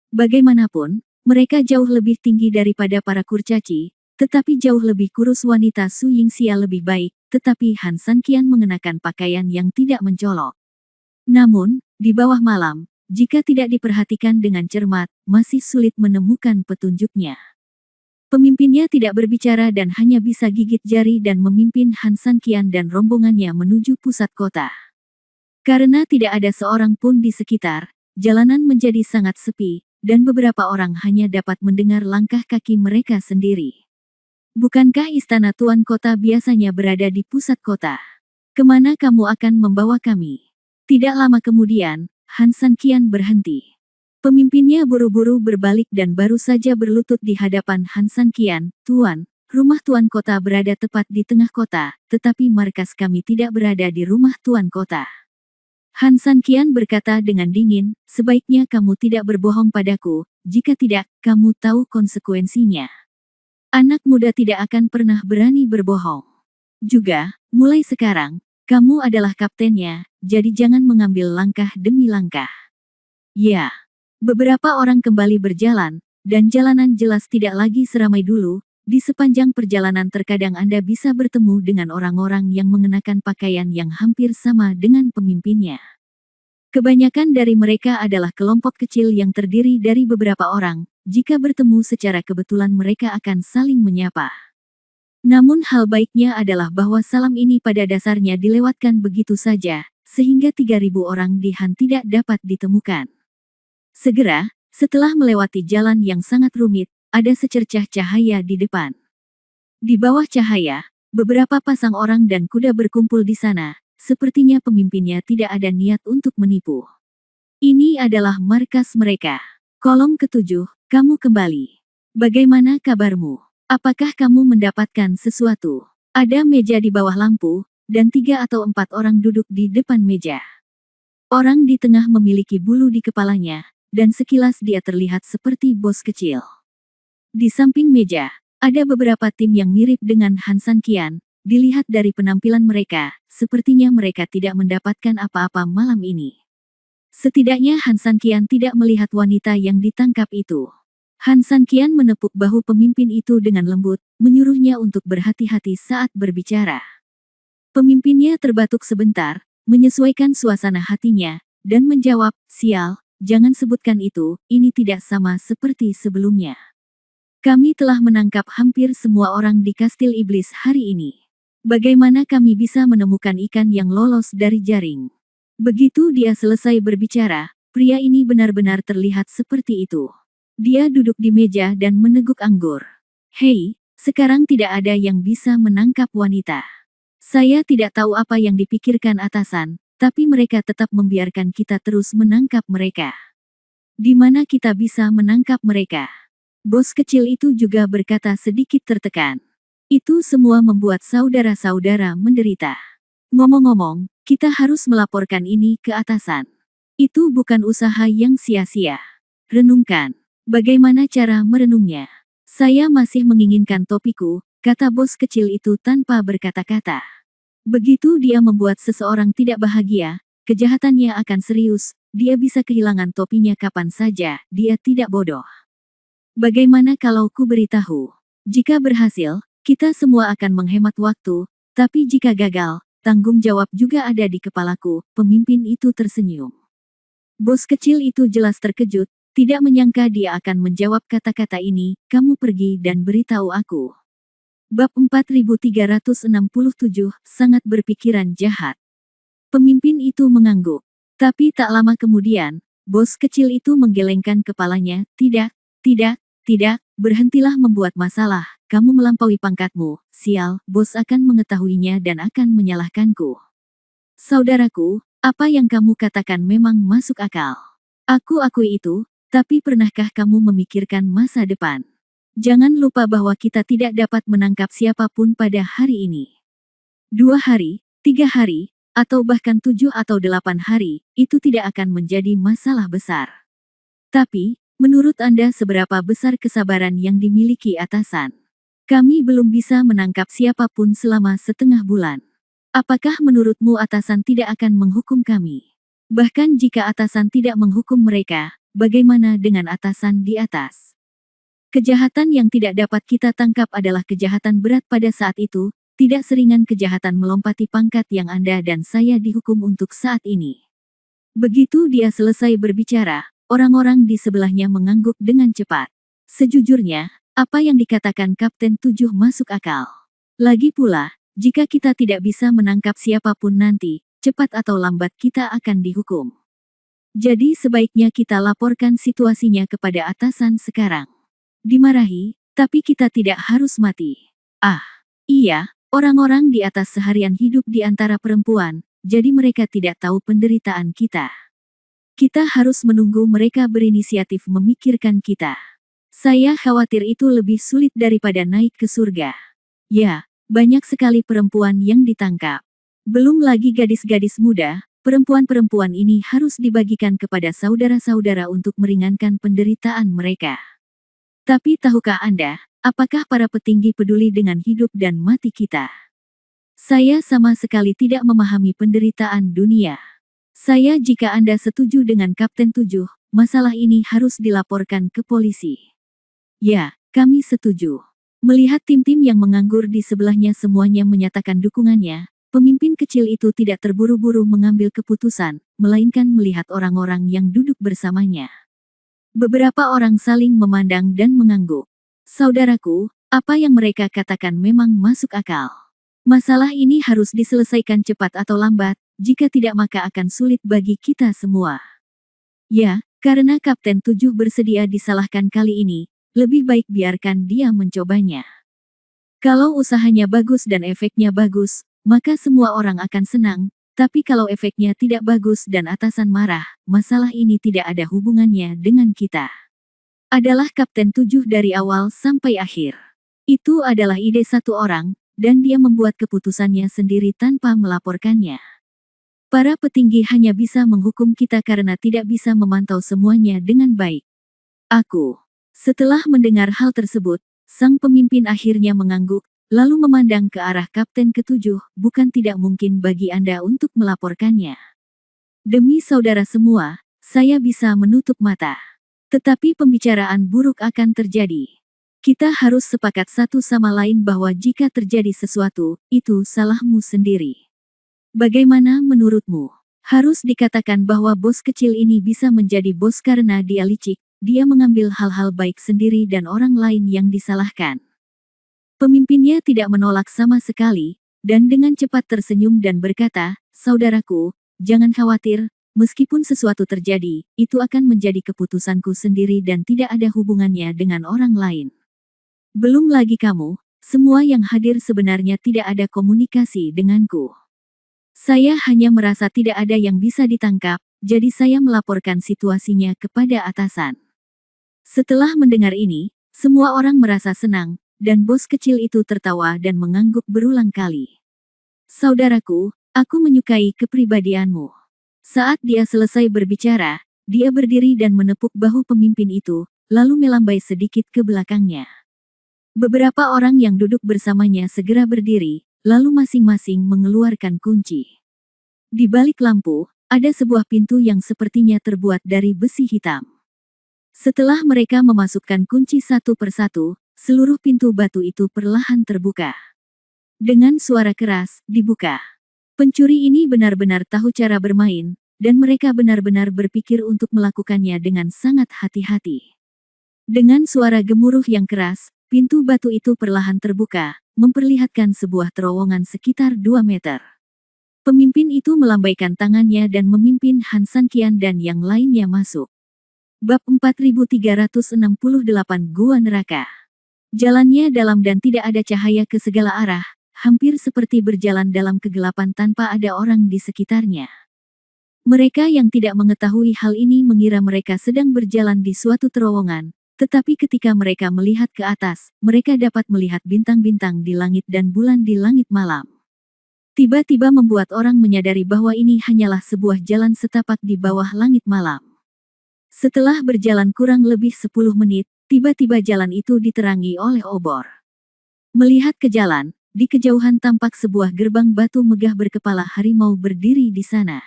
A: Bagaimanapun, mereka jauh lebih tinggi daripada para kurcaci, tetapi jauh lebih kurus wanita Su Yingxia lebih baik, tetapi Han San Qian mengenakan pakaian yang tidak mencolok. Namun, di bawah malam, jika tidak diperhatikan dengan cermat, masih sulit menemukan petunjuknya. Pemimpinnya tidak berbicara dan hanya bisa gigit jari dan memimpin Han Sanqian dan rombongannya menuju pusat kota. Karena tidak ada seorang pun di sekitar, jalanan menjadi sangat sepi, dan beberapa orang hanya dapat mendengar langkah kaki mereka sendiri. Bukankah istana tuan kota biasanya berada di pusat kota? Kemana kamu akan membawa kami? Tidak lama kemudian, Han Sanqian berhenti. Pemimpinnya buru-buru berbalik dan baru saja berlutut di hadapan Han Sanqian. Tuan, rumah tuan kota berada tepat di tengah kota, tetapi markas kami tidak berada di rumah tuan kota. Han Sanqian berkata dengan dingin, sebaiknya kamu tidak berbohong padaku, jika tidak, kamu tahu konsekuensinya. Anak muda tidak akan pernah berani berbohong. Juga, mulai sekarang, kamu adalah kaptennya, jadi jangan mengambil langkah demi langkah. Ya, beberapa orang kembali berjalan, dan jalanan jelas tidak lagi seramai dulu. Di sepanjang perjalanan terkadang Anda bisa bertemu dengan orang-orang yang mengenakan pakaian yang hampir sama dengan pemimpinnya. Kebanyakan dari mereka adalah kelompok kecil yang terdiri dari beberapa orang. Jika bertemu secara kebetulan mereka akan saling menyapa. Namun hal baiknya adalah bahwa salam ini pada dasarnya dilewatkan begitu saja, sehingga 3.000 orang di Han tidak dapat ditemukan. Segera, setelah melewati jalan yang sangat rumit, ada secercah cahaya di depan. Di bawah cahaya, beberapa pasang orang dan kuda berkumpul di sana, sepertinya pemimpinnya tidak ada niat untuk menipu. Ini adalah markas mereka. Kolom ke-7, kamu kembali. Bagaimana kabarmu? Apakah kamu mendapatkan sesuatu? Ada meja di bawah lampu, dan 3 atau 4 orang duduk di depan meja. Orang di tengah memiliki bulu di kepalanya, dan sekilas dia terlihat seperti bos kecil. Di samping meja, ada beberapa tim yang mirip dengan Han Sanqian. Dilihat dari penampilan mereka, sepertinya mereka tidak mendapatkan apa-apa malam ini. Setidaknya Han Sanqian tidak melihat wanita yang ditangkap itu. Han Sanqian menepuk bahu pemimpin itu dengan lembut, menyuruhnya untuk berhati-hati saat berbicara. Pemimpinnya terbatuk sebentar, menyesuaikan suasana hatinya, dan menjawab, sial, jangan sebutkan itu, ini tidak sama seperti sebelumnya. Kami telah menangkap hampir semua orang di Kastil Iblis hari ini. Bagaimana kami bisa menemukan ikan yang lolos dari jaring? Begitu dia selesai berbicara, pria ini benar-benar terlihat seperti itu. Dia duduk di meja dan meneguk anggur. Hei, sekarang tidak ada yang bisa menangkap wanita. Saya tidak tahu apa yang dipikirkan atasan, tapi mereka tetap membiarkan kita terus menangkap mereka. Di mana kita bisa menangkap mereka? Bos kecil itu juga berkata sedikit tertekan. Itu semua membuat saudara-saudara menderita. Ngomong-ngomong, kita harus melaporkan ini ke atasan. Itu bukan usaha yang sia-sia. Renungkan. Bagaimana cara merenungnya? Saya masih menginginkan topiku, kata bos kecil itu tanpa berkata-kata. Begitu dia membuat seseorang tidak bahagia, kejahatannya akan serius, dia bisa kehilangan topinya kapan saja, dia tidak bodoh. Bagaimana kalau ku beritahu? Jika berhasil, kita semua akan menghemat waktu, tapi jika gagal, tanggung jawab juga ada di kepalaku, pemimpin itu tersenyum. Bos kecil itu jelas terkejut, tidak menyangka dia akan menjawab kata-kata ini, kamu pergi dan beritahu aku. Bab 4367, sangat berpikiran jahat. Pemimpin itu mengangguk. Tapi tak lama kemudian, bos kecil itu menggelengkan kepalanya, tidak, berhentilah membuat masalah, kamu melampaui pangkatmu, sial, bos akan mengetahuinya dan akan menyalahkanku. Saudaraku, apa yang kamu katakan memang masuk akal. Aku akui itu, tapi pernahkah kamu memikirkan masa depan? Jangan lupa bahwa kita tidak dapat menangkap siapapun pada hari ini. 2 hari, 3 hari, atau bahkan 7 atau 8 hari, itu tidak akan menjadi masalah besar. Tapi, menurut Anda seberapa besar kesabaran yang dimiliki atasan? Kami belum bisa menangkap siapapun selama setengah bulan. Apakah menurutmu atasan tidak akan menghukum kami? Bahkan jika atasan tidak menghukum mereka, bagaimana dengan atasan di atas? Kejahatan yang tidak dapat kita tangkap adalah kejahatan berat pada saat itu, tidak seringan kejahatan melompati pangkat yang Anda dan saya dihukum untuk saat ini. Begitu dia selesai berbicara, orang-orang di sebelahnya mengangguk dengan cepat. Sejujurnya, apa yang dikatakan Kapten 7 masuk akal. Lagi pula, jika kita tidak bisa menangkap siapapun nanti, cepat atau lambat kita akan dihukum. Jadi sebaiknya kita laporkan situasinya kepada atasan sekarang. Dimarahi, tapi kita tidak harus mati. Ah, iya, orang-orang di atas seharian hidup di antara perempuan, jadi mereka tidak tahu penderitaan kita. Kita harus menunggu mereka berinisiatif memikirkan kita. Saya khawatir itu lebih sulit daripada naik ke surga. Ya, banyak sekali perempuan yang ditangkap. Belum lagi gadis-gadis muda, perempuan-perempuan ini harus dibagikan kepada saudara-saudara untuk meringankan penderitaan mereka. Tapi tahukah Anda, apakah para petinggi peduli dengan hidup dan mati kita? Saya sama sekali tidak memahami penderitaan dunia. Jika Anda setuju dengan Kapten 7, masalah ini harus dilaporkan ke polisi. Ya, kami setuju. Melihat tim-tim yang menganggur di sebelahnya semuanya menyatakan dukungannya, pemimpin kecil itu tidak terburu-buru mengambil keputusan, melainkan melihat orang-orang yang duduk bersamanya. Beberapa orang saling memandang dan mengangguk. Saudaraku, apa yang mereka katakan memang masuk akal. Masalah ini harus diselesaikan cepat atau lambat, jika tidak maka akan sulit bagi kita semua. Ya, karena Kapten 7 bersedia disalahkan kali ini, lebih baik biarkan dia mencobanya. Kalau usahanya bagus dan efeknya bagus, maka semua orang akan senang, tapi kalau efeknya tidak bagus dan atasan marah, masalah ini tidak ada hubungannya dengan kita. Adalah Kapten 7 dari awal sampai akhir. Itu adalah ide satu orang, dan dia membuat keputusannya sendiri tanpa melaporkannya. Para petinggi hanya bisa menghukum kita karena tidak bisa memantau semuanya dengan baik. Setelah mendengar hal tersebut, sang pemimpin akhirnya mengangguk, lalu memandang ke arah Kapten ke-7, bukan tidak mungkin bagi Anda untuk melaporkannya. Demi saudara semua, saya bisa menutup mata. Tetapi pembicaraan buruk akan terjadi. Kita harus sepakat satu sama lain bahwa jika terjadi sesuatu, itu salahmu sendiri. Bagaimana menurutmu? Harus dikatakan bahwa bos kecil ini bisa menjadi bos karena dia licik. Dia mengambil hal-hal baik sendiri dan orang lain yang disalahkan. Pemimpinnya tidak menolak sama sekali, dan dengan cepat tersenyum dan berkata, "Saudaraku, jangan khawatir, meskipun sesuatu terjadi, itu akan menjadi keputusanku sendiri dan tidak ada hubungannya dengan orang lain. Belum lagi kamu, semua yang hadir sebenarnya tidak ada komunikasi denganku. Saya hanya merasa tidak ada yang bisa ditangkap, jadi saya melaporkan situasinya kepada atasan." Setelah mendengar ini, semua orang merasa senang, dan bos kecil itu tertawa dan mengangguk berulang kali. "Saudaraku, aku menyukai kepribadianmu." Saat dia selesai berbicara, dia berdiri dan menepuk bahu pemimpin itu, lalu melambai sedikit ke belakangnya. Beberapa orang yang duduk bersamanya segera berdiri, lalu masing-masing mengeluarkan kunci. Di balik lampu, ada sebuah pintu yang sepertinya terbuat dari besi hitam. Setelah mereka memasukkan kunci satu persatu, seluruh pintu batu itu perlahan terbuka. Dengan suara keras, dibuka. Pencuri ini benar-benar tahu cara bermain, dan mereka benar-benar berpikir untuk melakukannya dengan sangat hati-hati. Dengan suara gemuruh yang keras, pintu batu itu perlahan terbuka, memperlihatkan sebuah terowongan sekitar 2 meter. Pemimpin itu melambaikan tangannya dan memimpin Han Sanqian dan yang lainnya masuk. Bab 4368 Gua Neraka. Jalannya dalam dan tidak ada cahaya ke segala arah, hampir seperti berjalan dalam kegelapan tanpa ada orang di sekitarnya. Mereka yang tidak mengetahui hal ini mengira mereka sedang berjalan di suatu terowongan, tetapi ketika mereka melihat ke atas, mereka dapat melihat bintang-bintang di langit dan bulan di langit malam. Tiba-tiba membuat orang menyadari bahwa ini hanyalah sebuah jalan setapak di bawah langit malam. Setelah berjalan kurang lebih 10 menit, tiba-tiba jalan itu diterangi oleh obor. Melihat ke jalan, di kejauhan tampak sebuah gerbang batu megah berkepala harimau berdiri di sana.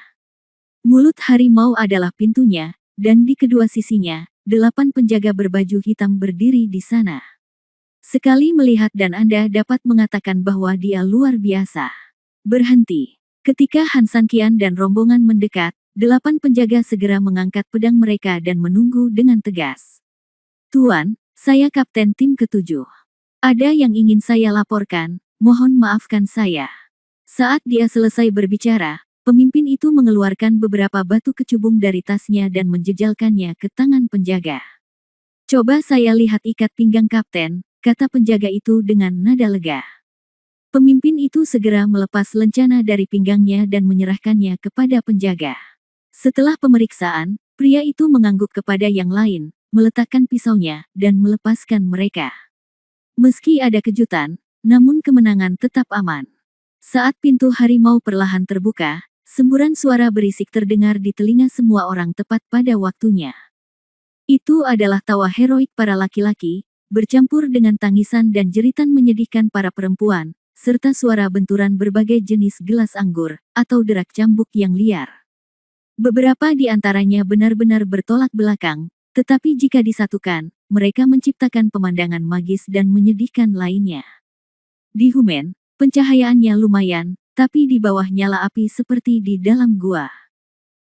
A: Mulut harimau adalah pintunya, dan di kedua sisinya, 8 penjaga berbaju hitam berdiri di sana. Sekali melihat dan Anda dapat mengatakan bahwa dia luar biasa. Berhenti. Ketika Han Sanqian dan rombongan mendekat, 8 penjaga segera mengangkat pedang mereka dan menunggu dengan tegas. Tuan, saya kapten tim ke-7. Ada yang ingin saya laporkan, mohon maafkan saya. Saat dia selesai berbicara, pemimpin itu mengeluarkan beberapa batu kecubung dari tasnya dan menjejalkannya ke tangan penjaga. Coba saya lihat ikat pinggang kapten, kata penjaga itu dengan nada lega. Pemimpin itu segera melepas lencana dari pinggangnya dan menyerahkannya kepada penjaga. Setelah pemeriksaan, pria itu mengangguk kepada yang lain, meletakkan pisaunya, dan melepaskan mereka. Meski ada kejutan, namun kemenangan tetap aman. Saat pintu harimau perlahan terbuka, semburan suara berisik terdengar di telinga semua orang tepat pada waktunya. Itu adalah tawa heroik para laki-laki, bercampur dengan tangisan dan jeritan menyedihkan para perempuan, serta suara benturan berbagai jenis gelas anggur, atau derak cambuk yang liar. Beberapa di antaranya benar-benar bertolak belakang, tetapi jika disatukan, mereka menciptakan pemandangan magis dan menyedihkan lainnya. Di Humen, pencahayaannya lumayan, tapi di bawah nyala api seperti di dalam gua.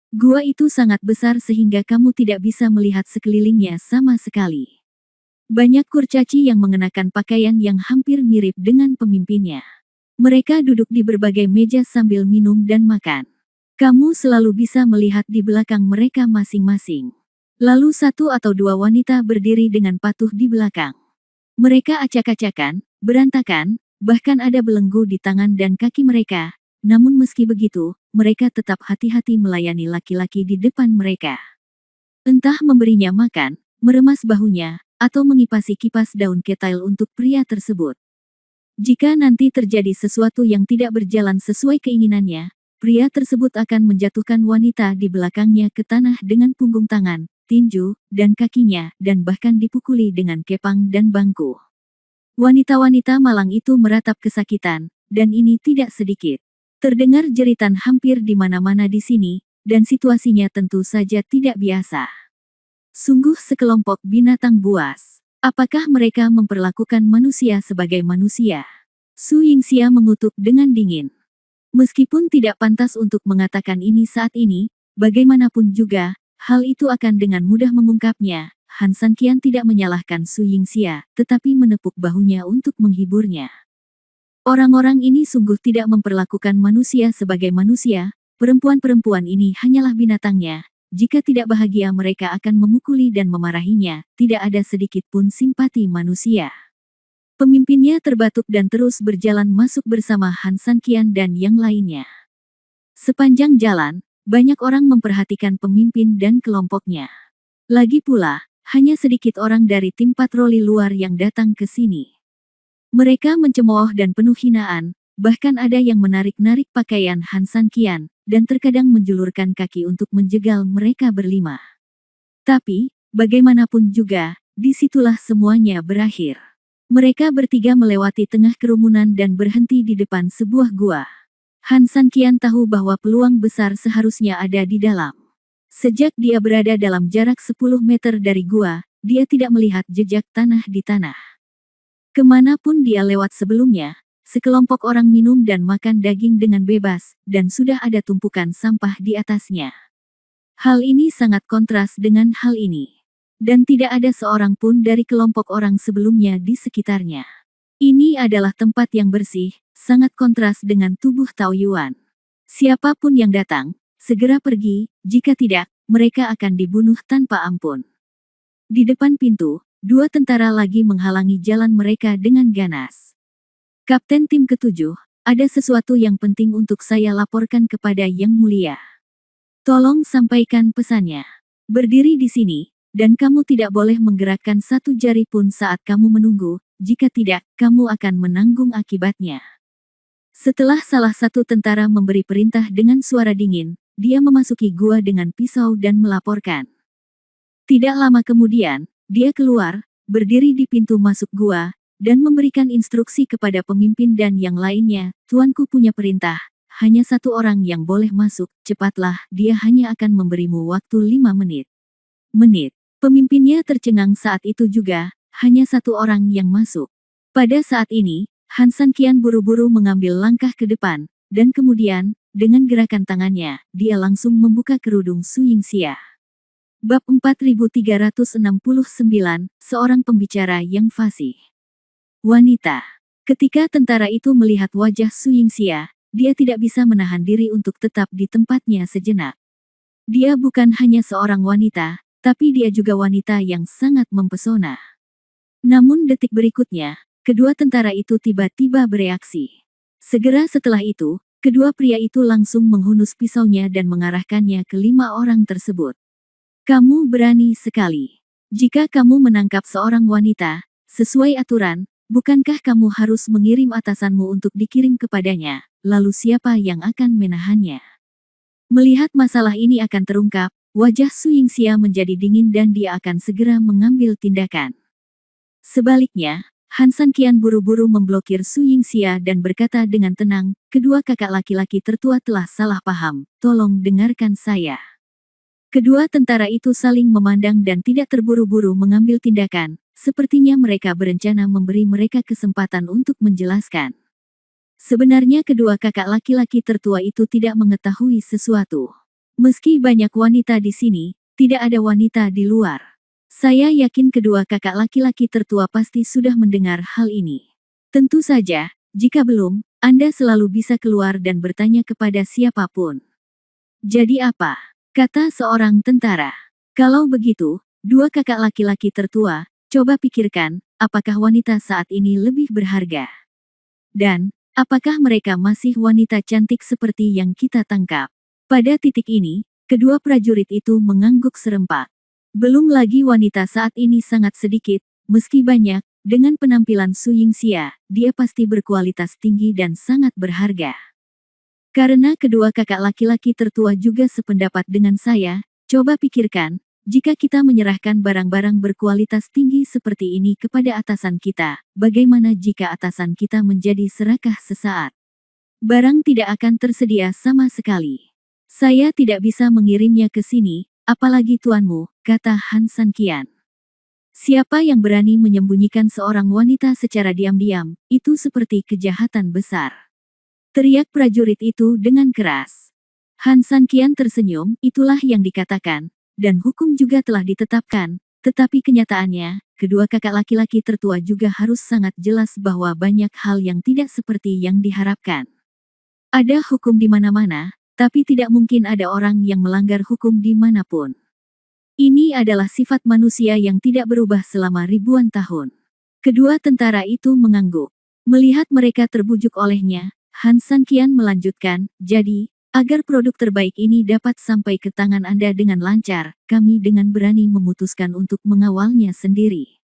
A: Gua itu sangat besar sehingga kamu tidak bisa melihat sekelilingnya sama sekali. Banyak kurcaci yang mengenakan pakaian yang hampir mirip dengan pemimpinnya. Mereka duduk di berbagai meja sambil minum dan makan. Kamu selalu bisa melihat di belakang mereka masing-masing. Lalu 1 atau 2 wanita berdiri dengan patuh di belakang. Mereka acak-acakan, berantakan, bahkan ada belenggu di tangan dan kaki mereka. Namun meski begitu, mereka tetap hati-hati melayani laki-laki di depan mereka. Entah memberinya makan, meremas bahunya, atau mengipasi kipas daun ketail untuk pria tersebut. Jika nanti terjadi sesuatu yang tidak berjalan sesuai keinginannya, pria tersebut akan menjatuhkan wanita di belakangnya ke tanah dengan punggung tangan, tinju, dan kakinya, dan bahkan dipukuli dengan kepang dan bangku. Wanita-wanita malang itu meratap kesakitan, dan ini tidak sedikit. Terdengar jeritan hampir di mana-mana di sini, dan situasinya tentu saja tidak biasa. Sungguh sekelompok binatang buas. Apakah mereka memperlakukan manusia sebagai manusia? Su Yingxia mengutuk dengan dingin. Meskipun tidak pantas untuk mengatakan ini saat ini, bagaimanapun juga, hal itu akan dengan mudah mengungkapnya. Han Sanqian tidak menyalahkan Su Yingxia, tetapi menepuk bahunya untuk menghiburnya. Orang-orang ini sungguh tidak memperlakukan manusia sebagai manusia, perempuan-perempuan ini hanyalah binatangnya, jika tidak bahagia mereka akan memukuli dan memarahinya, tidak ada sedikit pun simpati manusia. Pemimpinnya terbatuk dan terus berjalan masuk bersama Han Sanqian dan yang lainnya. Sepanjang jalan, banyak orang memperhatikan pemimpin dan kelompoknya. Lagi pula, hanya sedikit orang dari tim patroli luar yang datang ke sini. Mereka mencemooh dan penuh hinaan, bahkan ada yang menarik-narik pakaian Han Sanqian, dan terkadang menjulurkan kaki untuk menjegal mereka berlima. Tapi, bagaimanapun juga, disitulah semuanya berakhir. Mereka bertiga melewati tengah kerumunan dan berhenti di depan sebuah gua. Han Sanqian tahu bahwa peluang besar seharusnya ada di dalam. Sejak dia berada dalam jarak 10 meter dari gua, dia tidak melihat jejak tanah di tanah. Kemanapun dia lewat sebelumnya, sekelompok orang minum dan makan daging dengan bebas, dan sudah ada tumpukan sampah di atasnya. Hal ini sangat kontras dengan hal ini. Dan tidak ada seorang pun dari kelompok orang sebelumnya di sekitarnya. Ini adalah tempat yang bersih, sangat kontras dengan tubuh Tao Yuan. Siapapun yang datang, segera pergi, jika tidak, mereka akan dibunuh tanpa ampun. Di depan pintu, 2 tentara lagi menghalangi jalan mereka dengan ganas. Kapten tim ke-7, ada sesuatu yang penting untuk saya laporkan kepada Yang Mulia. Tolong sampaikan pesannya. Berdiri di sini, dan kamu tidak boleh menggerakkan satu jari pun saat kamu menunggu, jika tidak, kamu akan menanggung akibatnya. Setelah salah satu tentara memberi perintah dengan suara dingin, dia memasuki gua dengan pisau dan melaporkan. Tidak lama kemudian, dia keluar, berdiri di pintu masuk gua, dan memberikan instruksi kepada pemimpin dan yang lainnya, "Tuanku punya perintah, hanya 1 orang yang boleh masuk, cepatlah, dia hanya akan memberimu waktu 5 menit." Menit. Pemimpinnya tercengang saat itu juga, hanya 1 orang yang masuk. Pada saat ini, Han Sanqian buru-buru mengambil langkah ke depan, dan kemudian, dengan gerakan tangannya, dia langsung membuka kerudung Su Yingxia. Bab 4369, seorang pembicara yang fasih. Wanita. Ketika tentara itu melihat wajah Su Yingxia, dia tidak bisa menahan diri untuk tetap di tempatnya sejenak. Dia bukan hanya seorang wanita, tapi dia juga wanita yang sangat mempesona. Namun detik berikutnya, kedua tentara itu tiba-tiba bereaksi. Segera setelah itu, kedua pria itu langsung menghunus pisaunya dan mengarahkannya ke 5 orang tersebut. Kamu berani sekali. Jika kamu menangkap seorang wanita, sesuai aturan, bukankah kamu harus mengirim atasanmu untuk dikirim kepadanya, lalu siapa yang akan menahannya? Melihat masalah ini akan terungkap, wajah Su Yingxia menjadi dingin dan dia akan segera mengambil tindakan. Sebaliknya, Han Sanqian buru-buru memblokir Su Yingxia dan berkata dengan tenang, kedua kakak laki-laki tertua telah salah paham, tolong dengarkan saya. Kedua tentara itu saling memandang dan tidak terburu-buru mengambil tindakan, sepertinya mereka berencana memberi mereka kesempatan untuk menjelaskan. Sebenarnya kedua kakak laki-laki tertua itu tidak mengetahui sesuatu. Meski banyak wanita di sini, tidak ada wanita di luar. Saya yakin kedua kakak laki-laki tertua pasti sudah mendengar hal ini. Tentu saja, jika belum, Anda selalu bisa keluar dan bertanya kepada siapapun. Jadi apa? Kata seorang tentara. Kalau begitu, dua kakak laki-laki tertua, coba pikirkan, apakah wanita saat ini lebih berharga? Dan, apakah mereka masih wanita cantik seperti yang kita tangkap? Pada titik ini, kedua prajurit itu mengangguk serempak. Belum lagi wanita saat ini sangat sedikit, meski banyak, dengan penampilan Su Yingxia, dia pasti berkualitas tinggi dan sangat berharga. Karena kedua kakak laki-laki tertua juga sependapat dengan saya, coba pikirkan, jika kita menyerahkan barang-barang berkualitas tinggi seperti ini kepada atasan kita, bagaimana jika atasan kita menjadi serakah sesaat? Barang tidak akan tersedia sama sekali. Saya tidak bisa mengirimnya ke sini, apalagi tuanmu, kata Han Sanqian. Siapa yang berani menyembunyikan seorang wanita secara diam-diam, itu seperti kejahatan besar. Teriak prajurit itu dengan keras. Han Sanqian tersenyum, itulah yang dikatakan, dan hukum juga telah ditetapkan, tetapi kenyataannya, kedua kakak laki-laki tertua juga harus sangat jelas bahwa banyak hal yang tidak seperti yang diharapkan. Ada hukum di mana-mana, tapi tidak mungkin ada orang yang melanggar hukum di manapun. Ini adalah sifat manusia yang tidak berubah selama ribuan tahun. Kedua tentara itu mengangguk. Melihat mereka terbujuk olehnya, Han Sanqian melanjutkan, jadi, agar produk terbaik ini dapat sampai ke tangan Anda dengan lancar, kami dengan berani memutuskan untuk mengawalnya sendiri.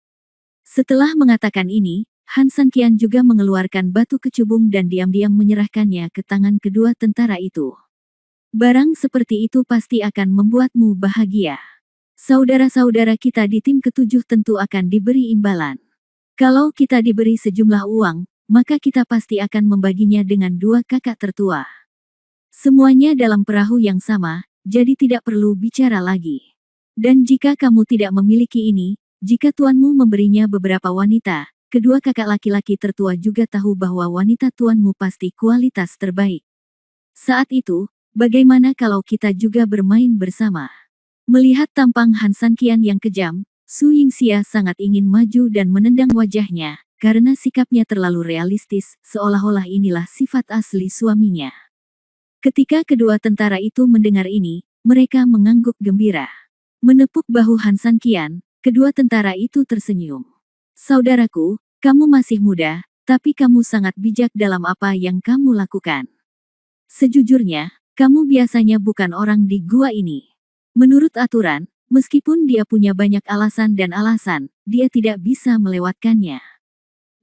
A: Setelah mengatakan ini, Han Sanqian juga mengeluarkan batu kecubung dan diam-diam menyerahkannya ke tangan kedua tentara itu. Barang seperti itu pasti akan membuatmu bahagia. Saudara-saudara kita di tim ketujuh tentu akan diberi imbalan. Kalau kita diberi sejumlah uang, maka kita pasti akan membaginya dengan dua kakak tertua. Semuanya dalam perahu yang sama, jadi tidak perlu bicara lagi. Dan jika kamu tidak memiliki ini, jika tuanmu memberinya beberapa wanita, kedua kakak laki-laki tertua juga tahu bahwa wanita tuanmu pasti kualitas terbaik. Saat itu, bagaimana kalau kita juga bermain bersama? Melihat tampang Han Sanqian yang kejam, Su Yingxia sangat ingin maju dan menendang wajahnya, karena sikapnya terlalu realistis, seolah-olah inilah sifat asli suaminya. Ketika kedua tentara itu mendengar ini, mereka mengangguk gembira. Menepuk bahu Han Sanqian, kedua tentara itu tersenyum. Saudaraku, kamu masih muda, tapi kamu sangat bijak dalam apa yang kamu lakukan. Sejujurnya, kamu biasanya bukan orang di gua ini. Menurut aturan, meskipun dia punya banyak alasan dan alasan, dia tidak bisa melewatkannya.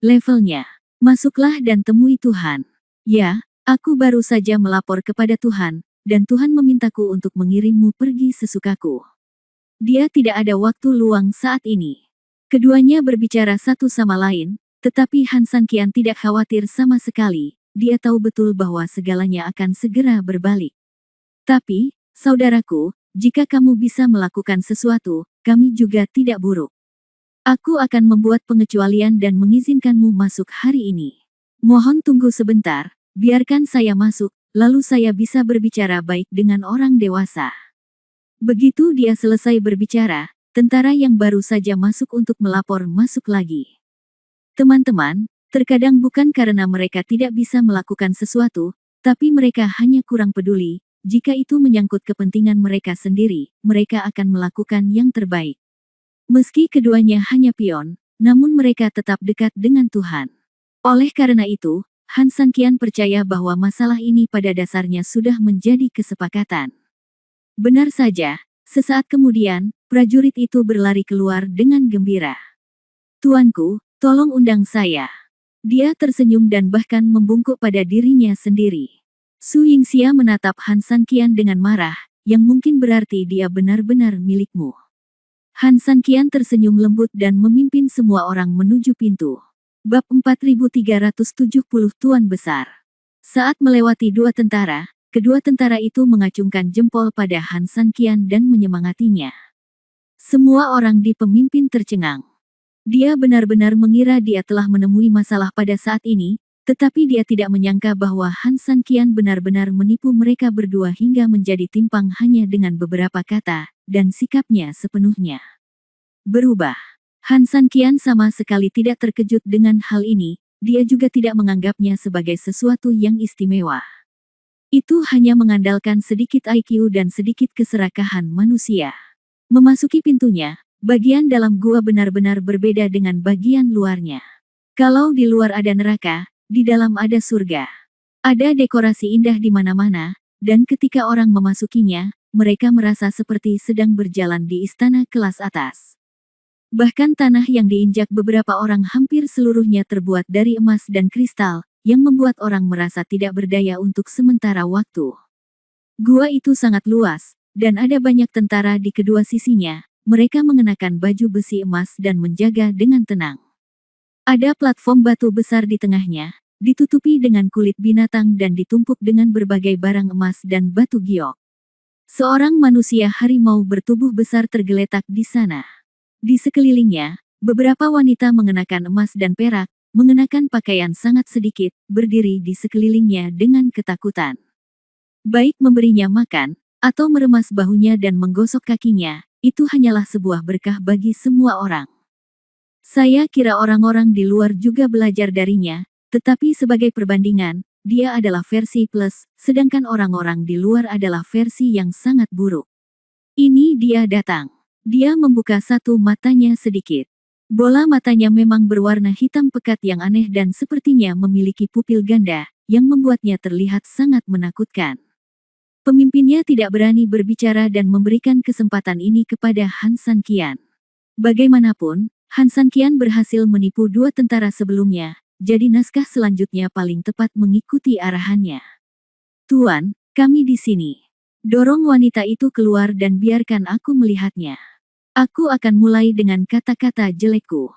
A: Levelnya, masuklah dan temui Tuhan. Ya, aku baru saja melapor kepada Tuhan, dan Tuhan memintaku untuk mengirimmu pergi sesukaku. Dia tidak ada waktu luang saat ini. Keduanya berbicara satu sama lain, tetapi Han Sanqian tidak khawatir sama sekali. Dia tahu betul bahwa segalanya akan segera berbalik. Tapi, saudaraku, jika kamu bisa melakukan sesuatu, kami juga tidak buruk. Aku akan membuat pengecualian dan mengizinkanmu masuk hari ini. Mohon tunggu sebentar, biarkan saya masuk, lalu saya bisa berbicara baik dengan orang dewasa. Begitu dia selesai berbicara, tentara yang baru saja masuk untuk melapor masuk lagi. Teman-teman, terkadang bukan karena mereka tidak bisa melakukan sesuatu, tapi mereka hanya kurang peduli. Jika itu menyangkut kepentingan mereka sendiri, mereka akan melakukan yang terbaik. Meski keduanya hanya pion, namun mereka tetap dekat dengan Tuhan. Oleh karena itu, Han Sanqian percaya bahwa masalah ini pada dasarnya sudah menjadi kesepakatan. Benar saja, sesaat kemudian, prajurit itu berlari keluar dengan gembira. "Tuanku, tolong undang saya." Dia tersenyum dan bahkan membungkuk pada dirinya sendiri. Su Yingxia menatap Han Sanqian dengan marah, yang mungkin berarti dia benar-benar milikmu. Han Sanqian tersenyum lembut dan memimpin semua orang menuju pintu. Bab 4370 Tuan Besar. Saat melewati dua tentara, kedua tentara itu mengacungkan jempol pada Han Sanqian dan menyemangatinya. Semua orang di pemimpin tercengang. Dia benar-benar mengira dia telah menemui masalah pada saat ini, tetapi dia tidak menyangka bahwa Han Sanqian benar-benar menipu mereka berdua hingga menjadi timpang hanya dengan beberapa kata, dan sikapnya sepenuhnya berubah. Han Sanqian sama sekali tidak terkejut dengan hal ini, dia juga tidak menganggapnya sebagai sesuatu yang istimewa. Itu hanya mengandalkan sedikit IQ dan sedikit keserakahan manusia. Memasuki pintunya, bagian dalam gua benar-benar berbeda dengan bagian luarnya. Kalau di luar ada neraka, di dalam ada surga. Ada dekorasi indah di mana-mana, dan ketika orang memasukinya, mereka merasa seperti sedang berjalan di istana kelas atas. Bahkan tanah yang diinjak beberapa orang hampir seluruhnya terbuat dari emas dan kristal, yang membuat orang merasa tidak berdaya untuk sementara waktu. Gua itu sangat luas, dan ada banyak tentara di kedua sisinya. Mereka mengenakan baju besi emas dan menjaga dengan tenang. Ada platform batu besar di tengahnya, ditutupi dengan kulit binatang dan ditumpuk dengan berbagai barang emas dan batu giok. Seorang manusia harimau bertubuh besar tergeletak di sana. Di sekelilingnya, beberapa wanita mengenakan emas dan perak, mengenakan pakaian sangat sedikit, berdiri di sekelilingnya dengan ketakutan. Baik memberinya makan, atau meremas bahunya dan menggosok kakinya, itu hanyalah sebuah berkah bagi semua orang. Saya kira orang-orang di luar juga belajar darinya, tetapi sebagai perbandingan, dia adalah versi plus, sedangkan orang-orang di luar adalah versi yang sangat buruk. Ini dia datang. Dia membuka satu matanya sedikit. Bola matanya memang berwarna hitam pekat yang aneh dan sepertinya memiliki pupil ganda, yang membuatnya terlihat sangat menakutkan. Pemimpinnya tidak berani berbicara dan memberikan kesempatan ini kepada Han Sanqian. Bagaimanapun, Han Sanqian berhasil menipu dua tentara sebelumnya, jadi naskah selanjutnya paling tepat mengikuti arahannya. "Tuan, kami di sini." Dorong wanita itu keluar dan biarkan aku melihatnya. Aku akan mulai dengan kata-kata jelekku.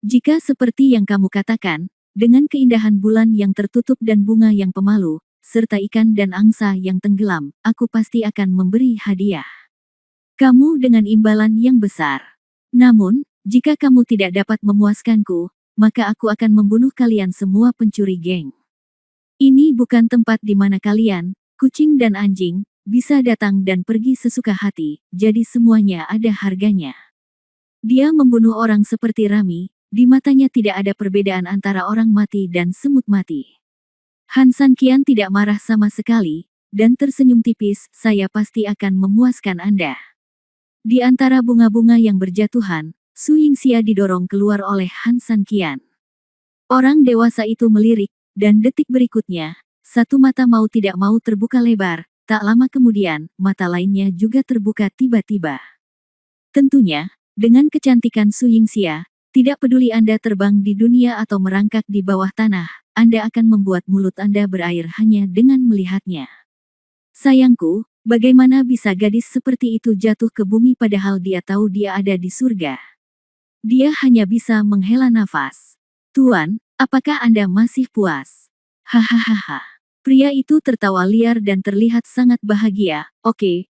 A: Jika seperti yang kamu katakan, dengan keindahan bulan yang tertutup dan bunga yang pemalu, serta ikan dan angsa yang tenggelam, aku pasti akan memberi hadiah. Kamu dengan imbalan yang besar. Namun, jika kamu tidak dapat memuaskanku, maka aku akan membunuh kalian semua pencuri geng. Ini bukan tempat di mana kalian, kucing dan anjing, bisa datang dan pergi sesuka hati, jadi semuanya ada harganya. Dia membunuh orang seperti Rami, di matanya tidak ada perbedaan antara orang mati dan semut mati. Han Sanqian tidak marah sama sekali, dan tersenyum tipis, "Saya pasti akan memuaskan Anda." Di antara bunga-bunga yang berjatuhan, Su Yingxia didorong keluar oleh Han Sanqian. Orang dewasa itu melirik, dan detik berikutnya, satu mata mau tidak mau terbuka lebar. Tak lama kemudian, mata lainnya juga terbuka tiba-tiba. Tentunya, dengan kecantikan Su Yingxia, tidak peduli Anda terbang di dunia atau merangkak di bawah tanah, Anda akan membuat mulut Anda berair hanya dengan melihatnya. Sayangku, bagaimana bisa gadis seperti itu jatuh ke bumi padahal dia tahu dia ada di surga? Dia hanya bisa menghela nafas. "Tuan, apakah Anda masih puas?" "Hahaha." Pria itu tertawa liar dan terlihat sangat bahagia. Oke,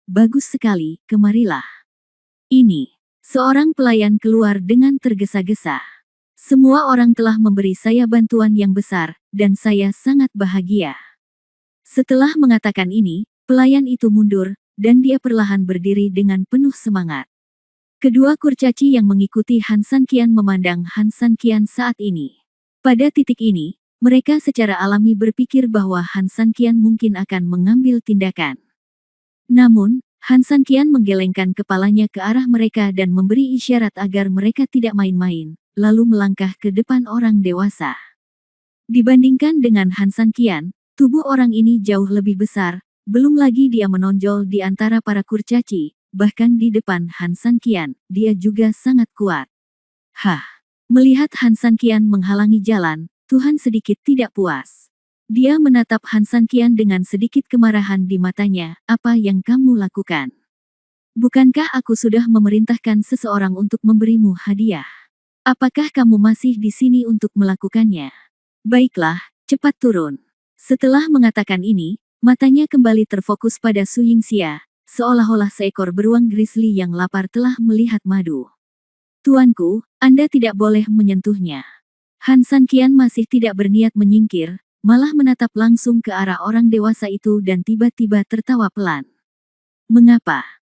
A: bagus sekali, kemarilah." Ini. Seorang pelayan keluar dengan tergesa-gesa. "Semua orang telah memberi saya bantuan yang besar, dan saya sangat bahagia. Setelah mengatakan ini, pelayan itu mundur, dan dia perlahan berdiri dengan penuh semangat. Kedua kurcaci yang mengikuti Han San Qian memandang Han San Qian saat ini. Pada titik ini, mereka secara alami berpikir bahwa Han San Qian mungkin akan mengambil tindakan. Namun, Han San Qian menggelengkan kepalanya ke arah mereka dan memberi isyarat agar mereka tidak main-main, lalu melangkah ke depan orang dewasa. Dibandingkan dengan Han San Qian, tubuh orang ini jauh lebih besar, belum lagi dia menonjol di antara para kurcaci, bahkan di depan Han San Qian, dia juga sangat kuat. Hah! Melihat Han San Qian menghalangi jalan, Tuhan sedikit tidak puas. Dia menatap Han San Qian dengan sedikit kemarahan di matanya, apa yang kamu lakukan? Bukankah aku sudah memerintahkan seseorang untuk memberimu hadiah? Apakah kamu masih di sini untuk melakukannya? Baiklah, cepat turun. Setelah mengatakan ini, matanya kembali terfokus pada Su Yingxia, seolah-olah seekor beruang grizzly yang lapar telah melihat madu. Tuanku, Anda tidak boleh menyentuhnya. Han San Qian masih tidak berniat menyingkir, malah menatap langsung ke arah orang dewasa itu dan tiba-tiba tertawa pelan. Mengapa?